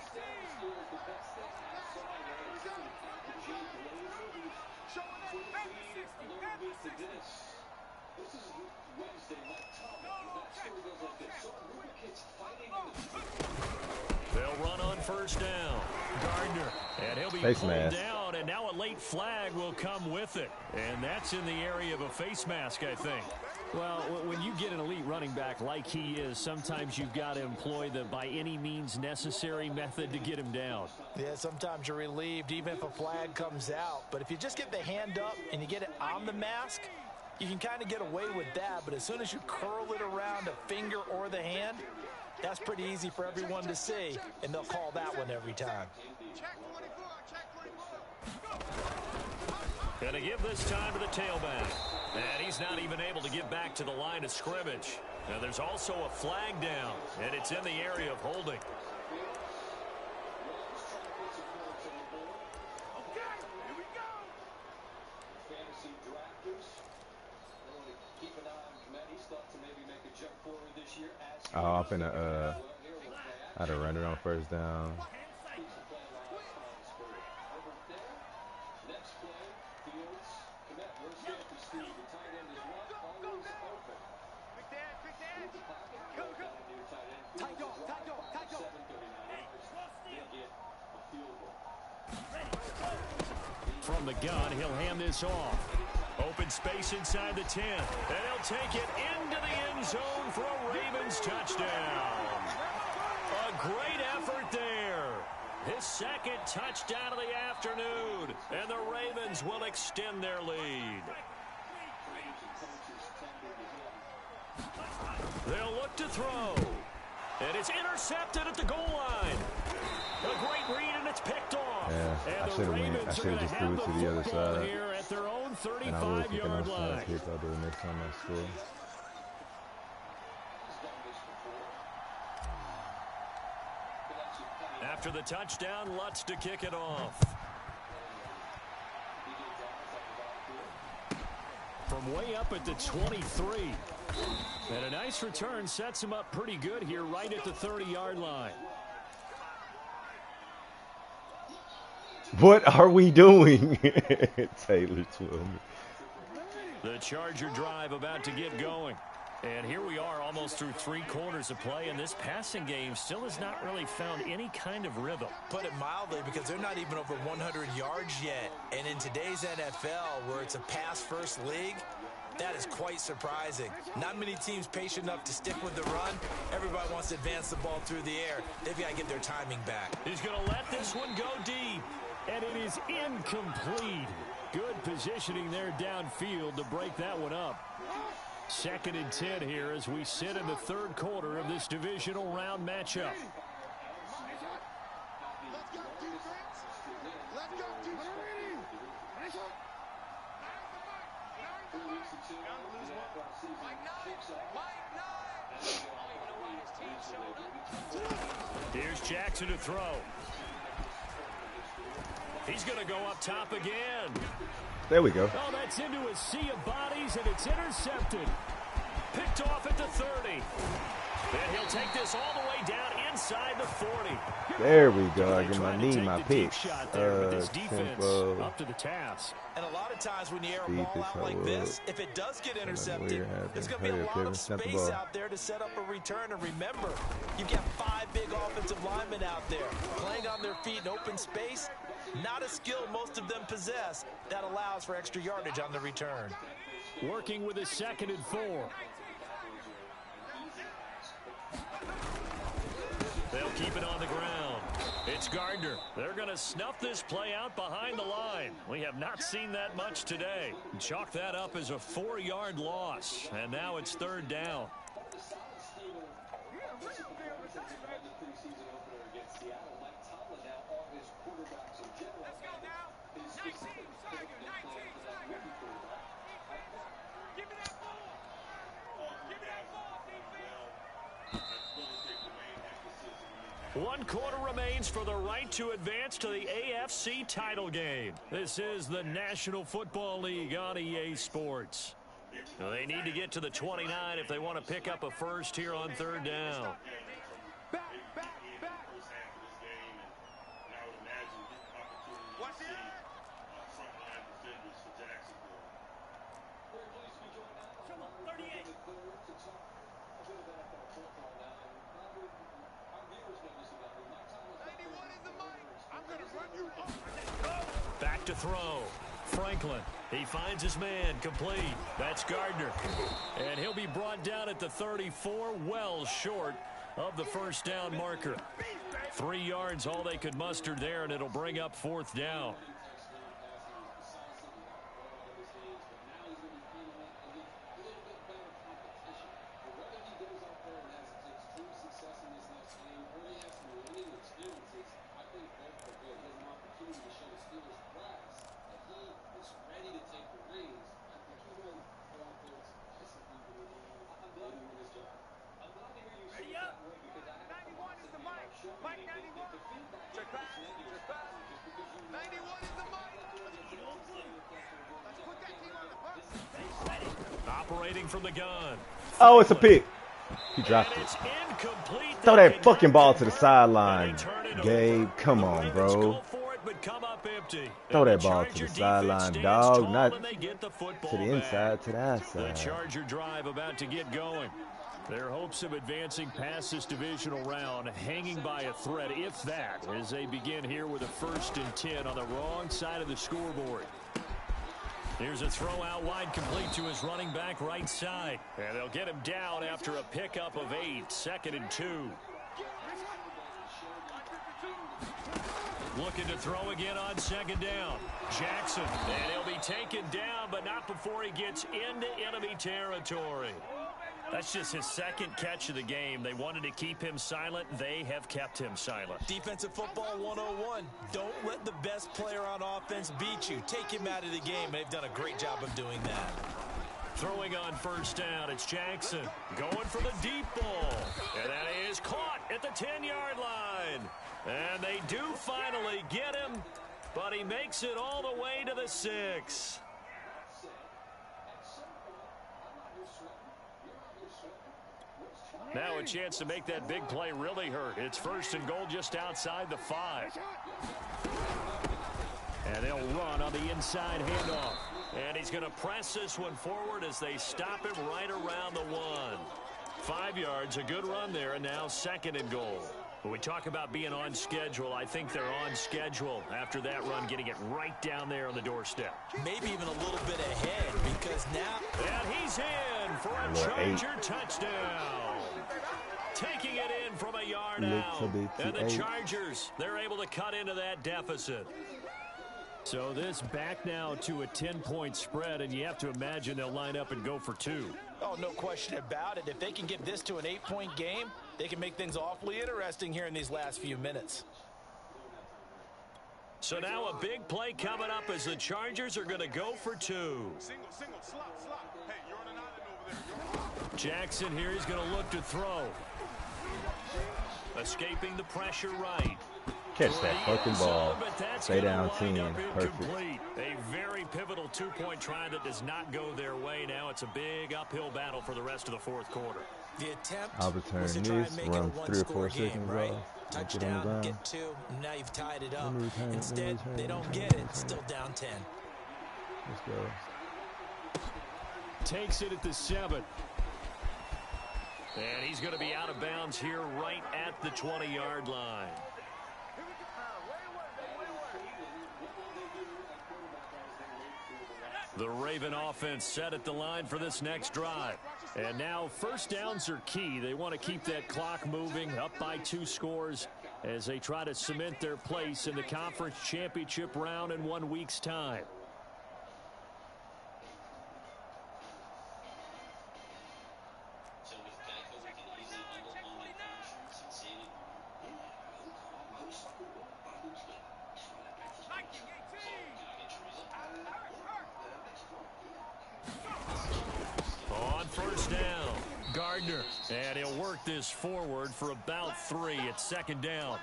They'll run on first down. Gardner, and he'll be pulled down, and now a late flag will come with it. And that's in the area of a face mask, I think. Well, when you get an elite running back like he is, sometimes you've got to employ the by any means necessary method to get him down. Yeah, sometimes you're relieved even if a flag comes out. But if you just get the hand up and you get it on the mask, you can kind of get away with that. But as soon as you curl it around a finger or the hand, that's pretty easy for everyone to see, and they'll call that one every time. Check 44. Check 44. Go. Gonna give this time to the tailback. And he's not even able to get back to the line of scrimmage. Now there's also a flag down, and it's in the area of holding. Okay, here we go. Fantasy drafters. Keep an eye on Komet. He's thought to maybe make a jump forward this year. Oh, I'm finna, I had to run it on first down. Next play, Fields. Komet, where's safety Steve? The tight end is one, always open. Quick dad, quick dad. Go, go. Tight dog, tight dog, tight dog. Get a field goal. From the gun, he'll hand this off. Open space inside the 10. And he'll take it into the end zone for a Ravens touchdown. A great effort there. His second touchdown of the afternoon. And the Ravens will extend their lead. They'll look to throw. And it's intercepted at the goal line. A great read, and it's picked off. Yeah, and I should have just threw it to the other side. Here at their own And I will kick 35-yard an line. outside kick. I'll do it next time I score. After the touchdown, Lutz to kick it off. From way up at the 23. And a nice return sets him up pretty good here right at the 30-yard line. What are we doing? Taylor Twillman. The Charger drive about to get going. And here we are almost through 3 quarters of play, and this passing game still has not really found any kind of rhythm. Put it mildly, because they're not even over 100 yards yet. And in today's NFL, where it's a pass-first league, that is quite surprising. Not many teams patient enough to stick with the run. Everybody wants to advance the ball through the air. They've got to get their timing back. He's going to let this one go deep, and it is incomplete. Good positioning there downfield to break that one up. 2nd and 10 here as we sit in the 3rd quarter of this divisional round matchup. Here's Jackson to throw. He's going to go up top again. There we go. Oh, that's into a sea of bodies, and it's intercepted. Picked off at the 30. And he'll take this all the way down inside the 40. There we go. I get my knee, my pick. Tempo. Up to the task. And a lot of times when you air a ball out like this, if it does get intercepted, there's going to be a lot of space out there to set up a return. And remember, you've got 5 big offensive linemen out there playing on their feet in open space. Not a skill most of them possess that allows for extra yardage on the return. Working with a 2nd and 4. They'll keep it on the ground. It's Gardner. They're going to snuff this play out behind the line. We have not seen that much today. Chalk that up as a 4-yard loss. And now it's 3rd down. One quarter remains for the right to advance to the AFC title game. This is the National Football League on EA Sports. Now they need to get to the 29 if they want to pick up a first here on 3rd down. Back to throw. Franklin. He finds his man. Complete. That's Gardner. And he'll be brought down at the 34, well short of the first down marker. 3 yards, all they could muster there, and it'll bring up 4th down. Operating from the gun. Oh, it's a pick. He dropped it. Incomplete. Throw that fucking ball to the sideline, Gabe. Come on, bro. Throw that ball to the sideline, dog. Not to the inside, to the outside. The Charger drive about to get going. Their hopes of advancing past this divisional round hanging by a thread, if that, as they begin here with a 1st and 10 on the wrong side of the scoreboard. Here's a throw out wide, complete to his running back right side. And they'll get him down after a pickup of 8, 2nd and 2. Looking to throw again on 2nd down. Jackson, and he'll be taken down, but not before he gets into enemy territory. That's just his 2nd catch of the game. They wanted to keep him silent. They have kept him silent. Defensive football 101. Don't let the best player on offense beat you. Take him out of the game. They've done a great job of doing that. Throwing on 1st down, it's Jackson. Going for the deep ball. And that is caught at the 10-yard line. And they do finally get him, but he makes it all the way to the 6. Now a chance to make that big play really hurt. It's 1st and goal just outside the 5. And they'll run on the inside handoff. And he's going to press this one forward as they stop him right around the 1. 5 yards, a good run there, and now 2nd and goal. When we talk about being on schedule, I think they're on schedule after that run, getting it right down there on the doorstep. Maybe even a little bit ahead because now... And he's in for a Charger touchdown. Taking it in from a yard out. And the Chargers, they're able to cut into that deficit. So this back now to a 10-point spread, and you have to imagine they'll line up and go for 2. Oh, no question about it. If they can get this to an 8-point game, they can make things awfully interesting here in these last few minutes. So now a big play coming up as the Chargers are going to go for 2. Single, slot. Hey, you're on an island over there. Jackson here, he's going to look to throw. Escaping the pressure right. Catch that fucking ball. Stay down, team. Perfect. A very pivotal 2-point try that does not go their way. Now it's a big uphill battle for the rest of the 4th quarter. The attempt I'll return was to try and this, make it a run 3 or 4 one-score game, seconds, right? get on the Touchdown, ground. get 2, and now you've tied it up. Instead, they don't get it. Still down 10. Let's go. Takes it at the 7. And he's going to be out of bounds here right at the 20-yard line. The Raven offense set at the line for this next drive. And now first downs are key. They want to keep that clock moving up by 2 scores as they try to cement their place in the conference championship round in 1 week's time. And he'll work this forward for about 3. It's 2nd down.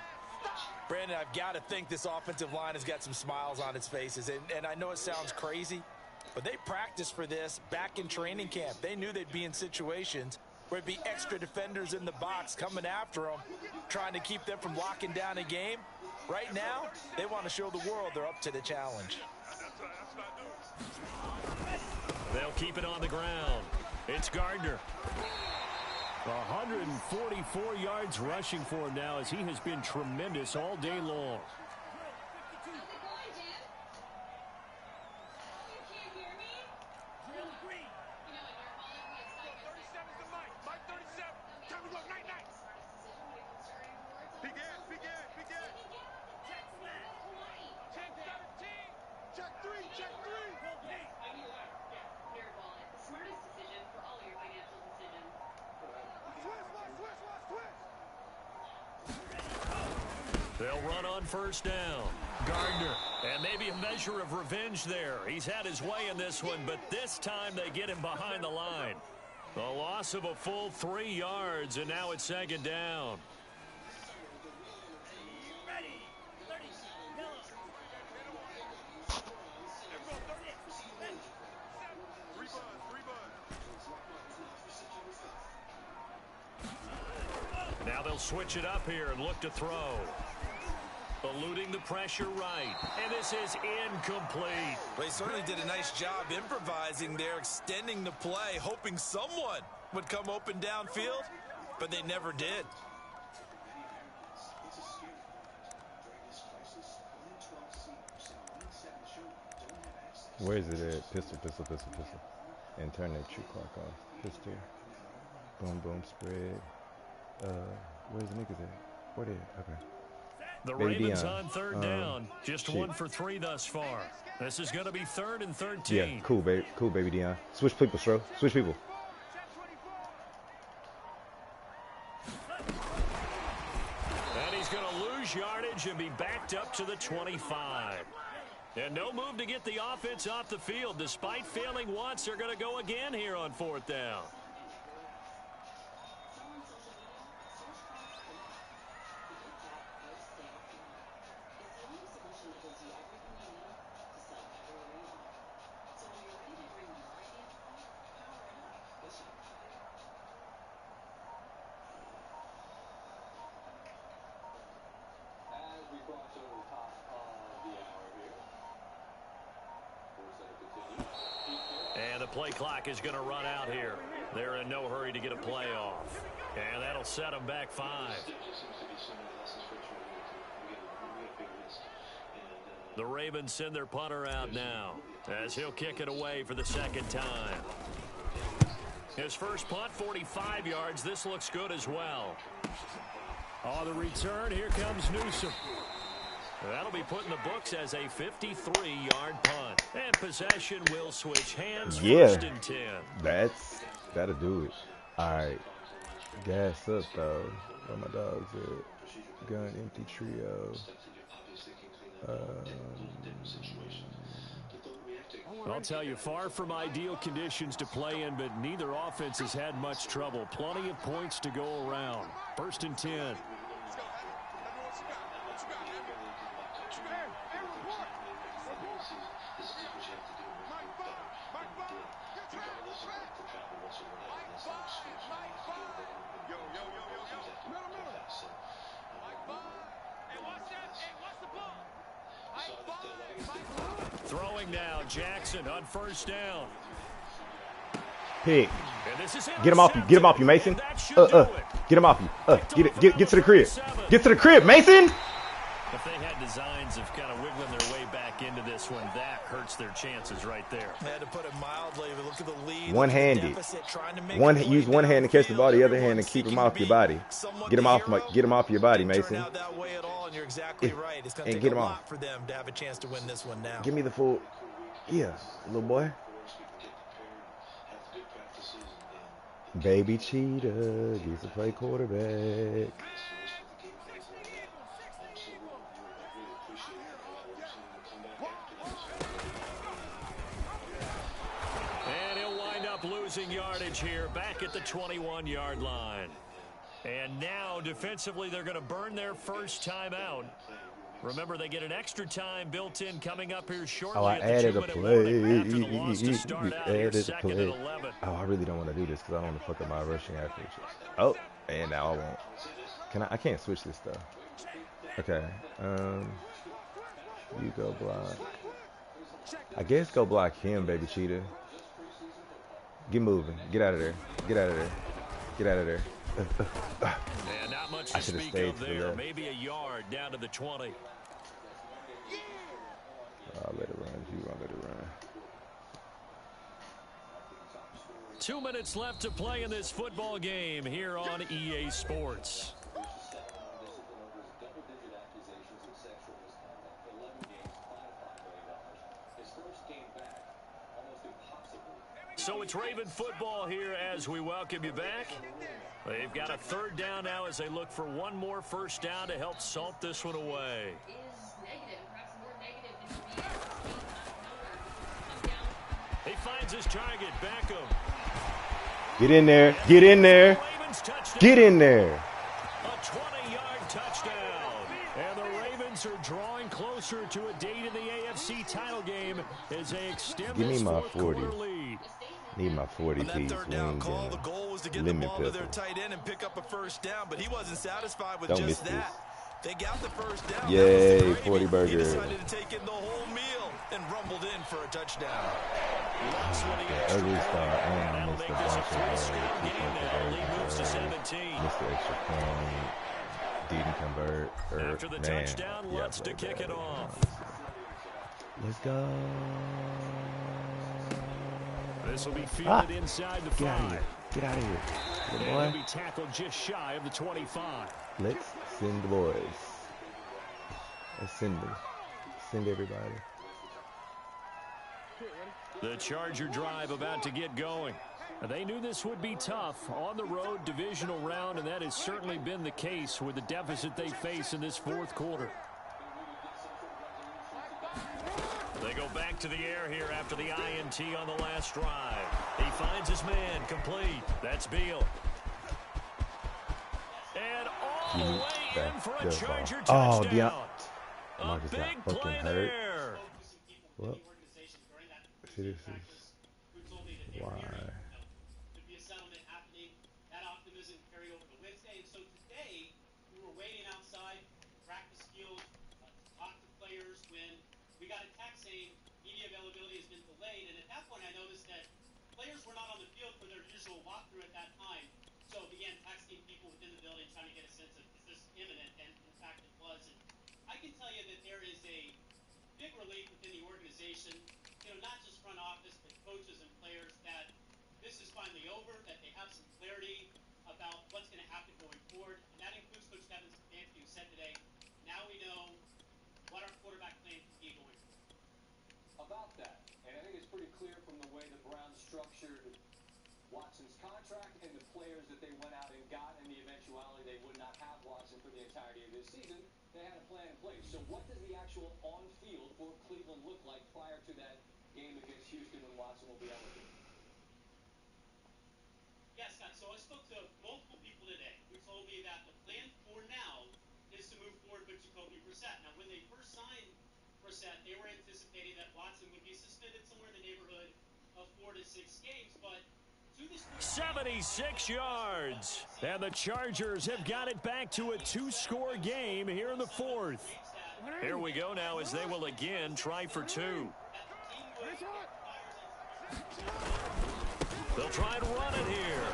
Brandon, I've got to think this offensive line has got some smiles on its faces. And I know it sounds crazy, but they practiced for this back in training camp. They knew they'd be in situations where it'd be extra defenders in the box coming after them, trying to keep them from locking down a game. Right now, they want to show the world they're up to the challenge. They'll keep it on the ground. It's Gardner. 144 yards rushing for him now as he has been tremendous all day long. They'll run on first down. Gardner, and maybe a measure of revenge there. He's had his way in this one, but this time they get him behind the line. The loss of a full 3 yards, and now it's 2nd down. Now they'll switch it up here and look to throw. Eluding the pressure right. And this is incomplete. They certainly did a nice job improvising there, extending the play, hoping someone would come open downfield, but they never did. Where is it at? Pistol. And turn that shoot clock off. Pistol. Boom, spread. Where's the niggas at? Where they at? Okay. The Ravens on 3rd down. Just 1 for 3 thus far. This is going to be 3rd and 13. Yeah, cool, baby Dion. Switch people, Stro. Switch people. And he's going to lose yardage and be backed up to the 25. And no move to get the offense off the field. Despite failing once, they're going to go again here on 4th down. play clock is going to run out here. They're in no hurry to get a play off. And that'll set them back 5. The Ravens send their punter out now as he'll kick it away for the second time. His first punt, 45 yards. This looks good as well. On the return, here comes Newsom. That'll be put in the books as a 53-yard punt. And possession will switch hands. Yeah. First and 10. That'll do it. All right. Gas up, though. Where my dogs at? Gun, empty trio. I'll tell you, far from ideal conditions to play in, but neither offense has had much trouble. Plenty of points to go around. First and 10. Throwing now, Jackson on first down. Pick. Get him off you. Get him off you, Mason. Get him off you. Get to the crib. Get to the crib, Mason. If they had designs of kind of wiggling their way back into this one, that hurts their chances right there. I had to put it mildly, but look at the lead. One-handed. Use one hand to catch the ball, the other hand to keep him off your body. Get him off your body, Mason. That way at all, and you're exactly right. It's going to take get a him lot off. for them to have a chance to win this one now. Give me the full. Yeah, little boy. Baby Cheetah gets to play quarterback. And he'll wind up losing yardage here back at the 21-yard line. And now defensively they're going to burn their first time out. Remember, they get an extra time built in coming up here shortly. Oh, I added a play. Added a play. Oh, I really don't want to do this because I don't want to fuck up my rushing average. Oh, and now I won't. I can't switch this though. Okay. You go block. I guess go block him, baby cheetah. Get moving. Get out of there. Get out of there. Get out of there. And not much to speak of there. Maybe a yard down to the 20. I'll let it run. If you want to let it run. 2 minutes left to play in this football game here on EA Sports. So it's Raven football here as we welcome you back. They've got a third down now as they look for one more first down to help salt this one away. He finds his target, Beckham. Get in there. Get in there. Get in there. A 20-yard touchdown. And the Ravens are drawing closer to a date in the AFC title game as they extend this fourth quarter lead. Need my 40 piece third down wings call, and the goal was to get the ball to their tight end and pick up a first down, but he wasn't satisfied with just that. They got the first down. Yay, 40 burger. He decided to take in the whole meal and rumbled in for a touchdown. Ugly star and I missed a bunch of moves to 17. Missed the extra point. Didn't convert. After the touchdown, wants to kick it off. Let's go. This will be fielded inside the 5. Get out of here. Good boy. And he'll be tackled just shy of the 25. Let's send the boys. Let's send them. Send everybody. The Charger drive about to get going. They knew this would be tough on the road, divisional round, and that has certainly been the case with the deficit they face in this fourth quarter. They go back to the air here after the INT on the last drive. He finds his man complete. That's Beal. And all the way in for a Charger touchdown. A big play there. Well, see, this is why. players were not on the field for their usual walkthrough at that time, so began texting people within the building trying to get a sense of, is this imminent? And in fact it was. And I can tell you that there is a big relief within the organization, not just front office, but coaches and players, that this is finally over, that they have some clarity about what's going to happen going forward. And that includes Coach Kevin Stefanski, who said today, now we know what our quarterback plan can be going forward. About that, and I think it's pretty clear from the way the Browns structured Watson's contract and the players that they went out and got, in the eventuality they would not have Watson for the entirety of this season, they had a plan in place. So what does the actual on-field for Cleveland look like prior to that game against Houston when Watson will be eligible? Yes, Scott. So I spoke to multiple people today who told me that the plan for now is to move forward with Jacoby Brissett. Now, when they first signed Brissett, they were anticipating that Watson would be suspended somewhere in the neighborhood of 4 to 6 games, but 76 yards. And the Chargers have got it back to a 2-score game here in the fourth. Here we go now as they will again try for 2. They'll try and run it here.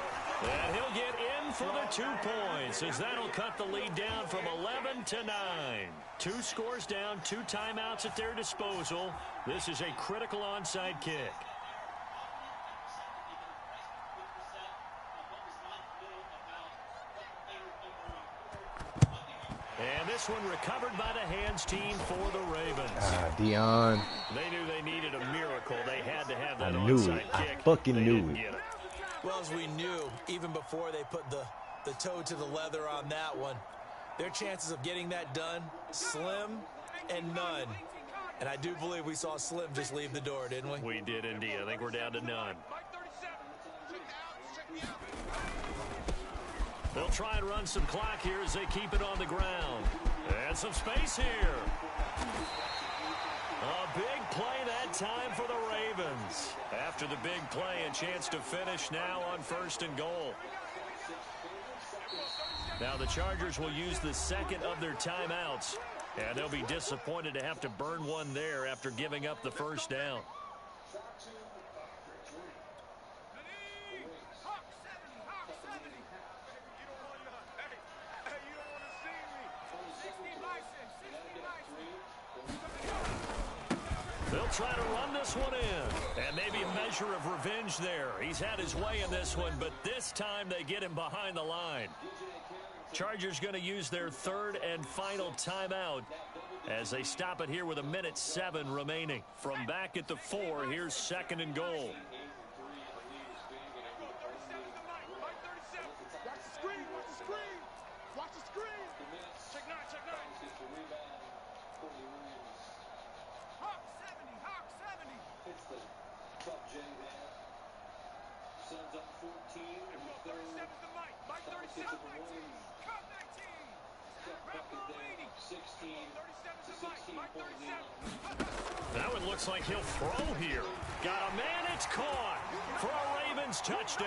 And he'll get in for the 2 points as that'll cut the lead down from 11 to 9. 2 scores down, 2 timeouts at their disposal. This is a critical onside kick. And this one recovered by the hands team for the Ravens. Dion. They knew they needed a miracle. They had to have that I knew onside it. kick. I fucking knew it. Get it. Well, as we knew, even before they put the toe to the leather on that one, their chances of getting that done, slim and none. And I do believe we saw Slim just leave the door, didn't we? We did indeed. I think we're down to none. They'll try and run some clock here as they keep it on the ground. And some space here. A big play that time for the Ravens. After the big play, a chance to finish now on 1st and goal. Now the Chargers will use the second of their timeouts. And they'll be disappointed to have to burn one there after giving up the first down. They'll try to run this one in. And maybe a measure of revenge there. He's had his way in this one, but this time they get him behind the line. Chargers going to use their 3rd and final timeout as they stop it here with 1:07 remaining. From back at the 4, here's 2nd and goal. That one looks like he'll throw here. Got a man, it's caught for a Ravens touchdown.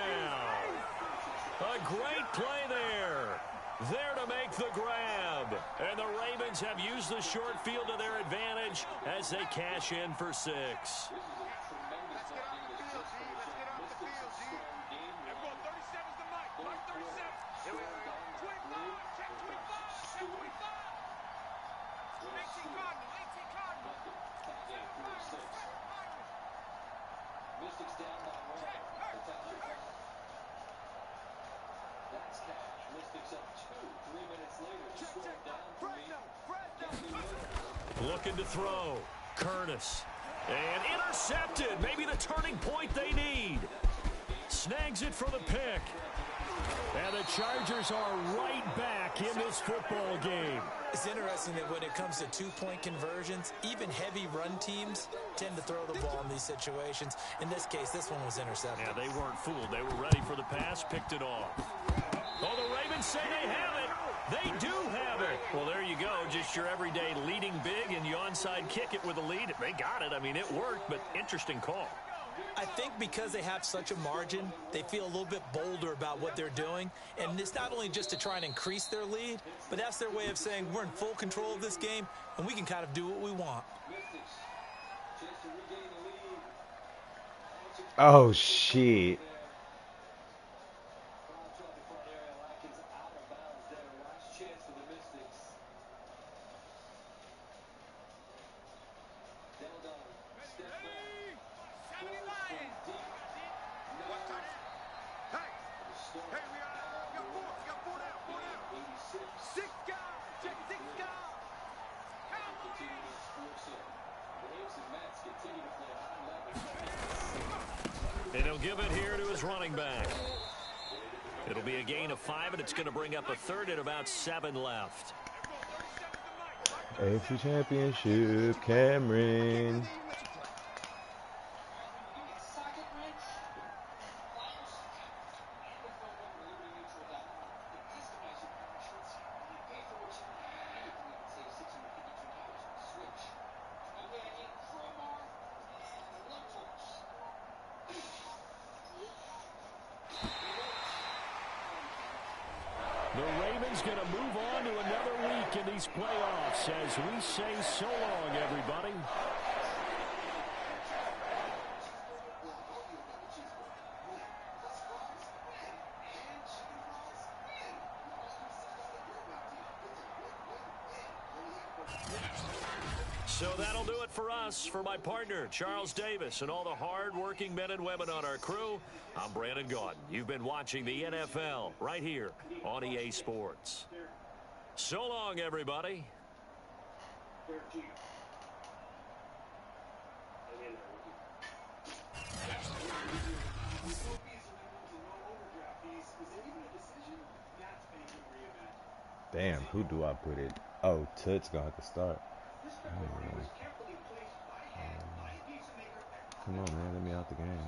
A great play there. There to make the grab. And the Ravens have used the short field to their advantage as they cash in for 6. Looking to throw. Curtis. And intercepted. Maybe the turning point they need. Snags it for the pick. And the Chargers are right back in this football game. It's interesting that when it comes to 2-point conversions, even heavy run teams tend to throw the ball in these situations. In this case, this one was intercepted. Yeah, they weren't fooled. They were ready for the pass, picked it off. Oh, the Ravens say they have it. They do have it. Well, there you go. Just your everyday leading big, and you onside kick it with a lead. They got it. I mean, it worked, but interesting call. I think because they have such a margin, they feel a little bit bolder about what they're doing. And it's not only just to try and increase their lead, but that's their way of saying we're in full control of this game, and we can kind of do what we want. Oh, shit. Ready? 70 Lions. What's that? Hey, hey, we got four down, four down. Six guys, check six guys. And he'll give it here to his running back. It'll be a gain of 5, and it's going to bring up a third and about 7 left. AFC Championship, Cameron. The Ravens going to move on to another week in these playoffs as we say so long, everybody. So that'll do it for us. For my partner, Charles Davis, and all the hard-working men and women on our crew, I'm Brandon Gaudin. You've been watching the NFL right here on EA Sports. So long, everybody. Damn, who do I put it? Oh, Toots gonna have to start. Come on, man, let me out the game.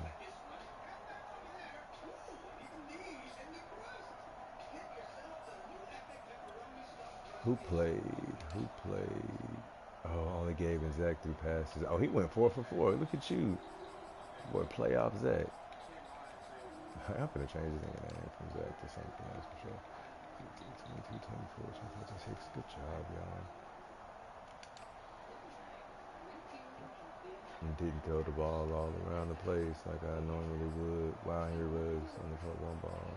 Who played? Who played? Oh, only gave Zach 3 passes. Oh, he went 4 for 4. Look at you. Boy, playoff Zach. I'm gonna change his name from Zach to something else for sure. 22, 24, 25, 26. Good job, y'all. And didn't throw the ball all around the place like I normally would while he was on the football ball.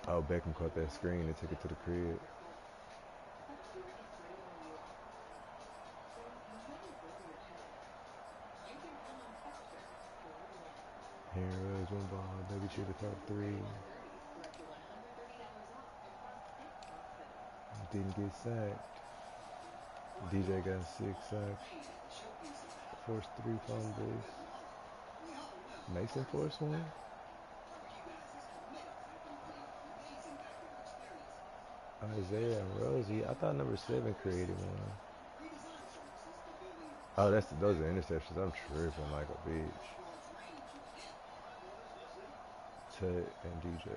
Oh, Beckham caught that screen and took it to the crib. Here was one ball, baby should have caught 3. Didn't get sacked. DJ got 6 sacks. Forced 3 fumbles. Mason forced 1. Isaiah and Rosie. I thought number 7 created 1. Oh, those are interceptions. I'm tripping like a bitch. Tut and DJ.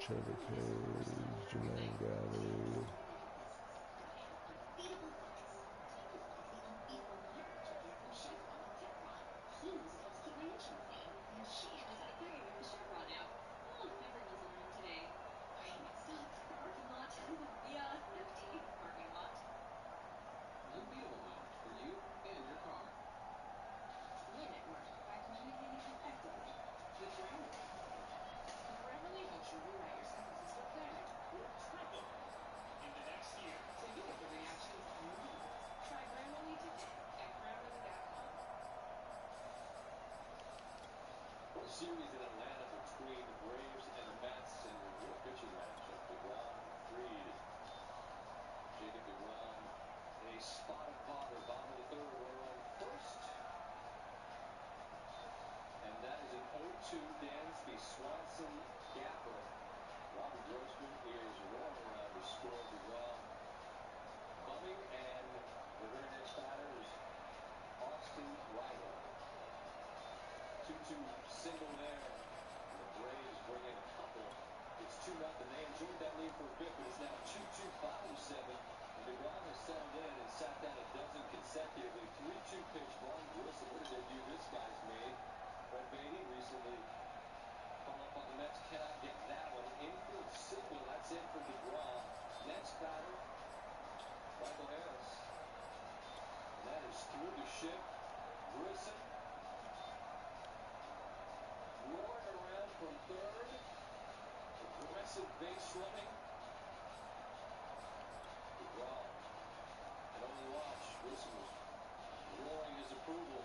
Trevor Page, Jermaine Gallery. Series in Atlanta between the Braves and the Mets, and a real pitching matchup. DeGrom, Freed, Jacob DeGrom, a spotted father, bottom of the third, runner on first, and that is an 0-2 Dansby, Swanson, Gapper. Robbie Grossman is rolling around to score DeGrom, bumming, and the very next batter is Austin Riley. 2-2 single there. The Braves bring in a couple. It's 2-0. They enjoyed that lead for a bit, but it's now 2-2 bottom 7. And DeGrom has settled in and sat down a dozen consecutively. 3-2 pitch. Vaughn Grissom, what a debut this guy's made. Brett Beatty recently called up on the Mets cannot get that one. Infield single. That's it for DeGrom. Next batter, Michael Harris. And that is through the ship. Grissom roaring around from third. Aggressive base running. DeGrom. And on the watch, Grissom was roaring his approval.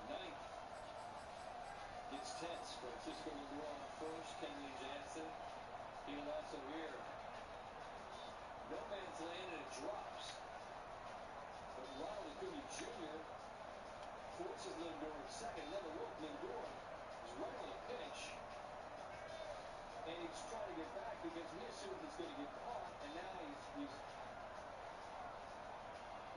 Ninth. Gets tense. Francisco Lindor on first. Kenley Jansen. He'll also here. No man's land and it drops. But Ronald Acuna Jr. forces Lindor at second. Another look. Lindor is right on the pitch. And he's trying to get back because we assumed he's going to get caught. And now he's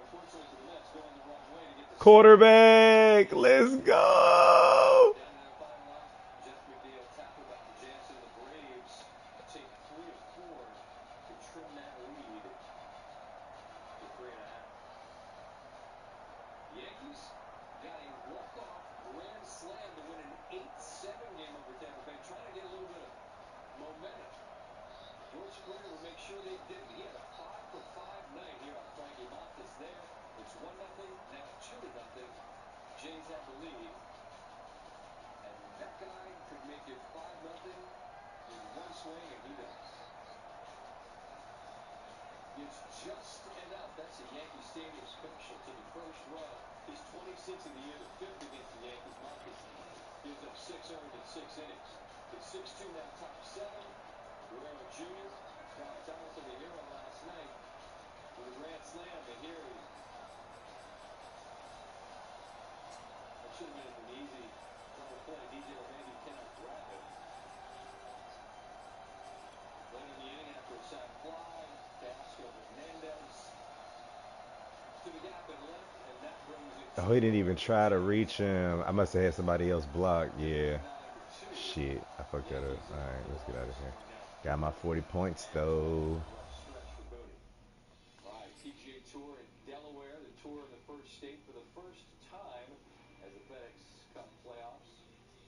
unfortunately for the Mets going the wrong way to get the Quarterback, let's go. down to that final line. Jeff McNeil tapped about the Jansen. The Braves take 3 of 4 to trim that lead to 3.5. Yankees got a walk-off grand slam to win an 8-7 game over Tampa Bay, trying to get a little bit of momentum. George Springer would make sure they didn't. He had a 5-for-5 night here on Frankie Montas there. It's 1-0, now 2-0. Jays have the lead. And that guy could make it 5-0 in one swing, and he does. It's just enough. That's a Yankee Stadium special to the first run. He's 26 of the year, the 5th against the Yankees. Montas gives up 6 earned in 6 innings. It's 6-2 now, top 7. Guerrero Jr. Josh Donaldson, the hero last night, with a grand slam. And here that should have been an easy double play. DJ LeMahieu cannot grab it. Late in the inning after a sac fly, Teoscar Hernandez to the gap and left, and that brings it. Oh, he didn't even try to reach him. I must have had somebody else blocked. Yeah. Shit, I fucked that up. All right, let's get out of here. Got my 40 points though. Right, PGA Tour in Delaware, the tour in the first state for the first time as the FedEx Cup playoffs.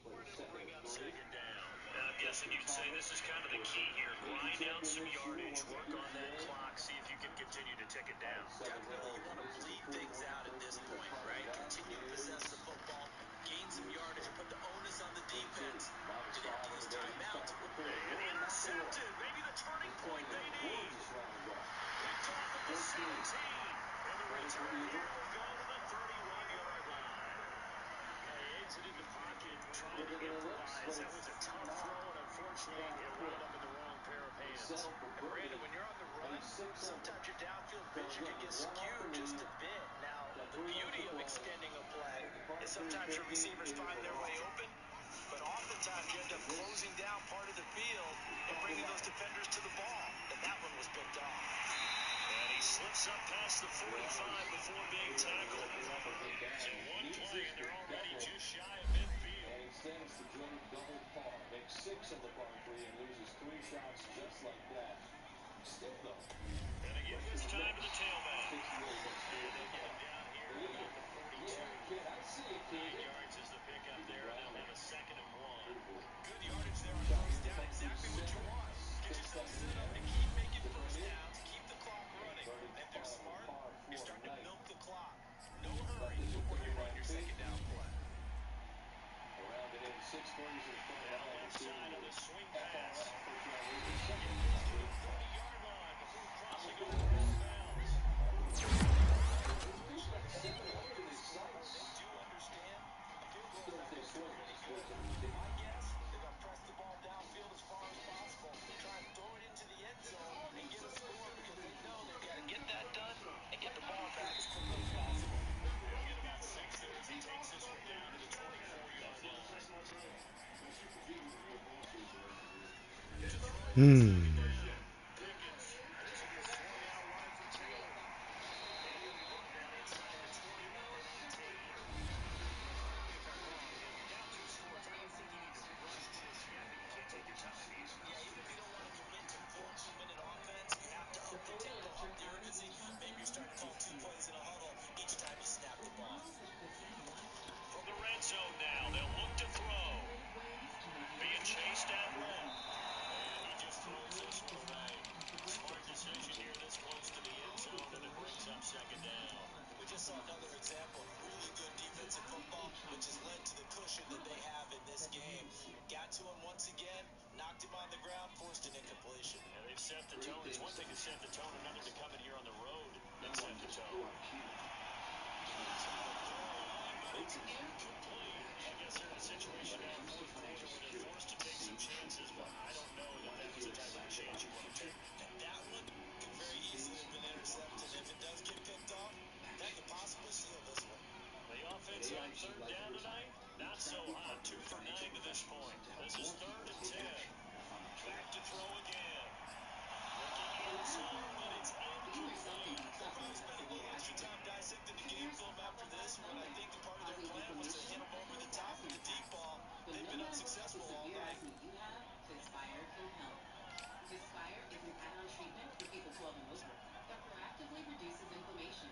Play the second of 3. I'm guessing you'd say this is kind of the key here. Grind out some yardage, work on that clock, see if you can continue to tick it down. Definitely you want to bleed things out at this point, right? Continue to possess the football, gain some yardage, and put the onus on the defense. Did have to use timeout. And intercepted. Maybe the turning point they need. Picked off at the 17. And the return here will go to the 31-yard line. He exited the pocket, trying to improvise. That was a tough throw, and unfortunately, it wound up in the wrong pair of hands. And Brandon, when you're on the run, sometimes your downfield vision can get skewed just a bit. Now, the beauty of extending a play is sometimes your receivers find their way open, but oftentimes you end up closing down part of the field and bringing those defenders to the ball. And that one was picked off. And he slips up past the 45 before being tackled. So one play, and they're already just shy of midfield. And extends the Jordan double par. Makes 6 on the par 3 and loses 3 shots just like that. Still though. And again, this time to the tailback. And they get him down here about the 42. Yeah, kid, I see it, kid. 9 yards is the pickup there, and they'll have a 2nd and 1. Good yardage there on first down. Exactly what you want. Get yourself set up to keep making first downs, keep the clock running. And if they're smart, you're starting to milk the clock. No hurry before you run your 2nd down play. Around it in 6 plays in front of Now outside of the swing pass. first round leader. He gets to the 30-yard line before crossing over the bounds. He's got 700 in his sights. They do understand field goal Still method is takes pretty swings. good. My guess, they're going to press the ball downfield as far as possible, try and throw it into the end zone and get a score because they know they've got to get that done and get the ball back as quickly as possible. He'll get about 6 there as he takes this one down to the 24-yard line. From the red zone now, they'll look to throw. Being chased out left. saw another example of really good defensive football, which has led to the cushion that they have in this game. Got to him once again, knocked him on the ground, forced an incompletion. Yeah, they've set the tone. It's one thing to set the tone, another to come in here on the road and set the tone. It's incomplete. I guess they're in a situation now, fourth quarter, where they're forced to take some chances, but I don't know that that was the type of chance you want to take. And that one could very easily have been intercepted. If it does get picked off, that could possibly seal this one. The offense on third down tonight, not so hot. 2 for 9 to this point. This is 3rd and 10. Back to throw again. Looking in zone, but it's incomplete. They'll probably spend a little extra time dissecting the game film after this one. I think a part of their plan was to hit them over the top with the deep ball. They've been unsuccessful all night. You have, Aspire can help. Aspire is an add-on treatment for people 12 and over that proactively reduces inflammation,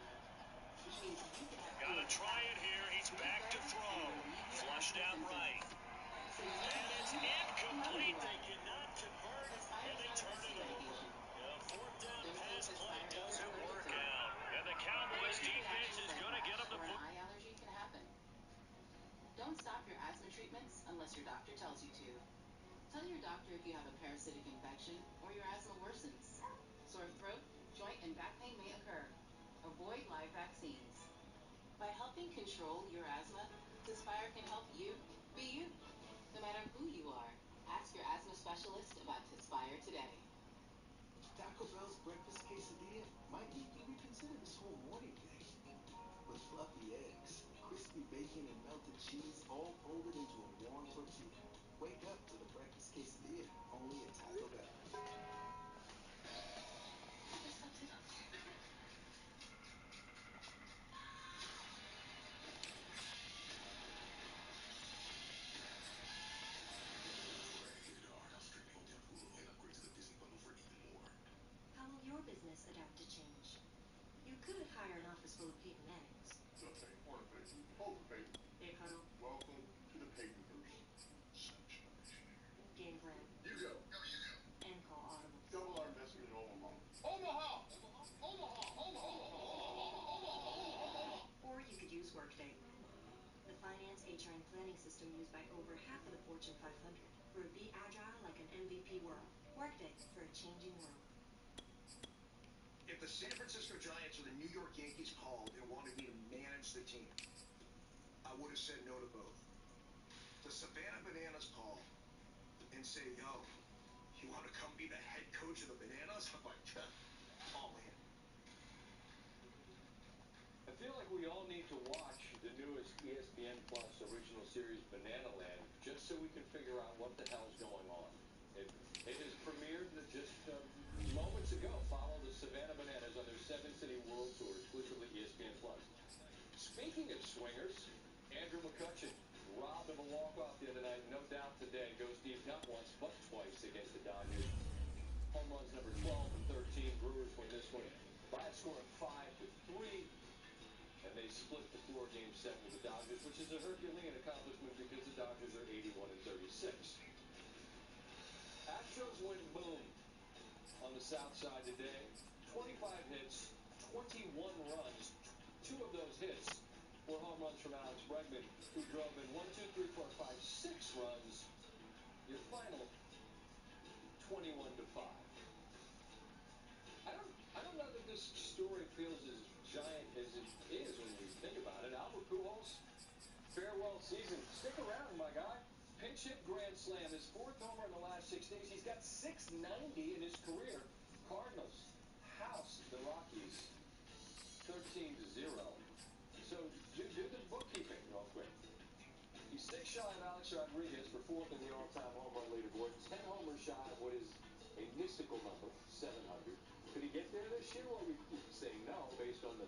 which means you can have Gotta try it here. He's back to throw. Flushed out right. And it's incomplete. They cannot convert, and they turn it over. The 4th down pass play doesn't work out. And the Cowboys defense is going to get them the or an football. eye allergy can happen. Don't stop your asthma treatments unless your doctor tells you to. Tell your doctor if you have a parasitic infection or your asthma worsens. Sore throat, joint, and back pain may occur. Avoid live vaccines. By helping control your asthma, Aspire can help you be you. No matter who you are, ask your asthma specialist about Aspire today. Taco Bell's breakfast quesadilla might make you reconsider this whole morning thing. With fluffy eggs, crispy bacon, and melted cheese all folded into a warm tortilla. Wake up to the breakfast quesadilla, only at Taco Bell. How will your business adapt to change? You could hire an office full of Peyton Mannings. Big huddle. Welcome to the Peytonverse. Game plan. You go. And call audible. Double our investment in Omaha. Omaha! Omaha! Omaha! Or you could use Workday, the finance, HR, and planning system used by over half of the Fortune 500. For a be agile like an MVP world. Workday for a changing world. If the San Francisco Giants or the New York Yankees called and wanted me to manage the team, I would have said no to both. The Savannah Bananas call and say, yo, you want to come be the head coach of the Bananas? I'm like, all in. I feel like we all need to watch the newest ESPN Plus original series Banana Land just so we can figure out what the hell's going on. It has premiered just moments ago. Follow the Savannah Bananas on their 7-city world tour exclusively ESPN Plus. Speaking of swingers, Andrew McCutchen robbed of a walk-off the other night. No doubt today goes deep not once but twice against the Dodgers. Home runs number 12 and 13. Brewers win this one by a score of 5-3. And they split the floor game 7 with the Dodgers, which is a Herculean accomplishment because the Dodgers are 81 and 36. Astros went boom on the south side today. 25 hits, 21 runs. 2 of those hits were home runs from Alex Bregman, who drove in 1, 2, 3, 4, 5, 6 runs. Your final 21-5. I don't know that this story feels as giant as it is when you think about it. Albert Pujols, farewell season. Stick around, my guy. Pinch hit grand slam, his 4th homer in the last 6 days. He's got 690 in his career. Cardinals house the Rockies 13-0. So do the bookkeeping real quick. He's 6 shy of Alex Rodriguez for 4th in the all-time home run leaderboard. 10 homers shy of what is a mystical number, 700. Could he get there this year? Well, we say no based on the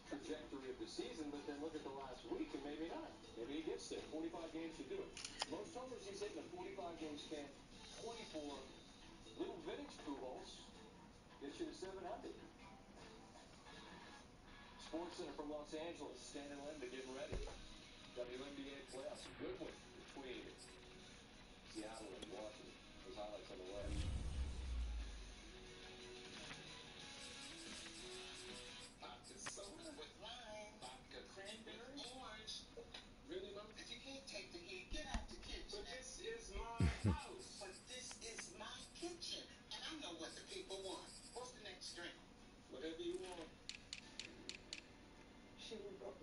trajectory of the season, but then look at the last week and maybe not. Maybe he gets there. 45 games to do it. Most homers he's hit in a 45-game span, 24. Little vintage Pujols gets you to 700. Sports Center from Los Angeles, Stan and Linda getting ready. WNBA playoffs, a good one between Seattle and Washington. Those highlights on the way. Pop the soda with lime.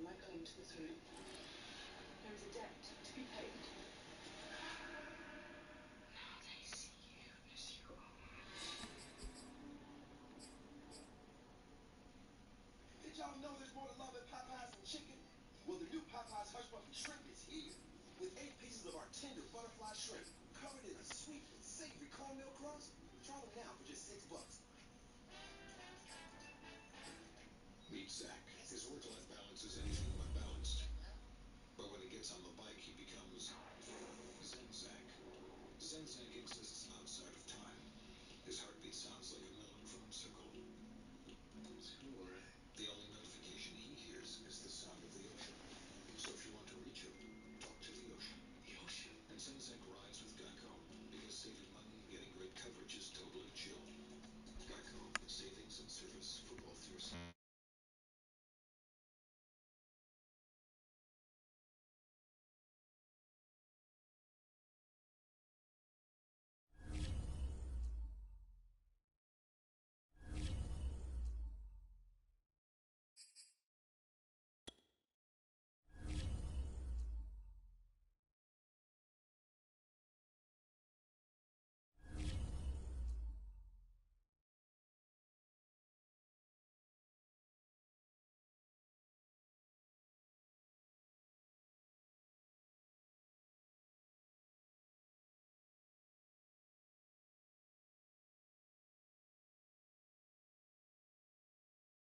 my claim to the throne. There is a debt to be paid. Now they see you as you are. Did y'all know there's more to love at Popeyes than chicken? Well, the new Popeyes Hush Puppy Shrimp is here. With 8 pieces of our tender butterfly shrimp, covered in a sweet and savory cornmeal crust. Try them now for just $6. Meet Zach. His work-life balance is anything but balanced. But when it gets on the bike,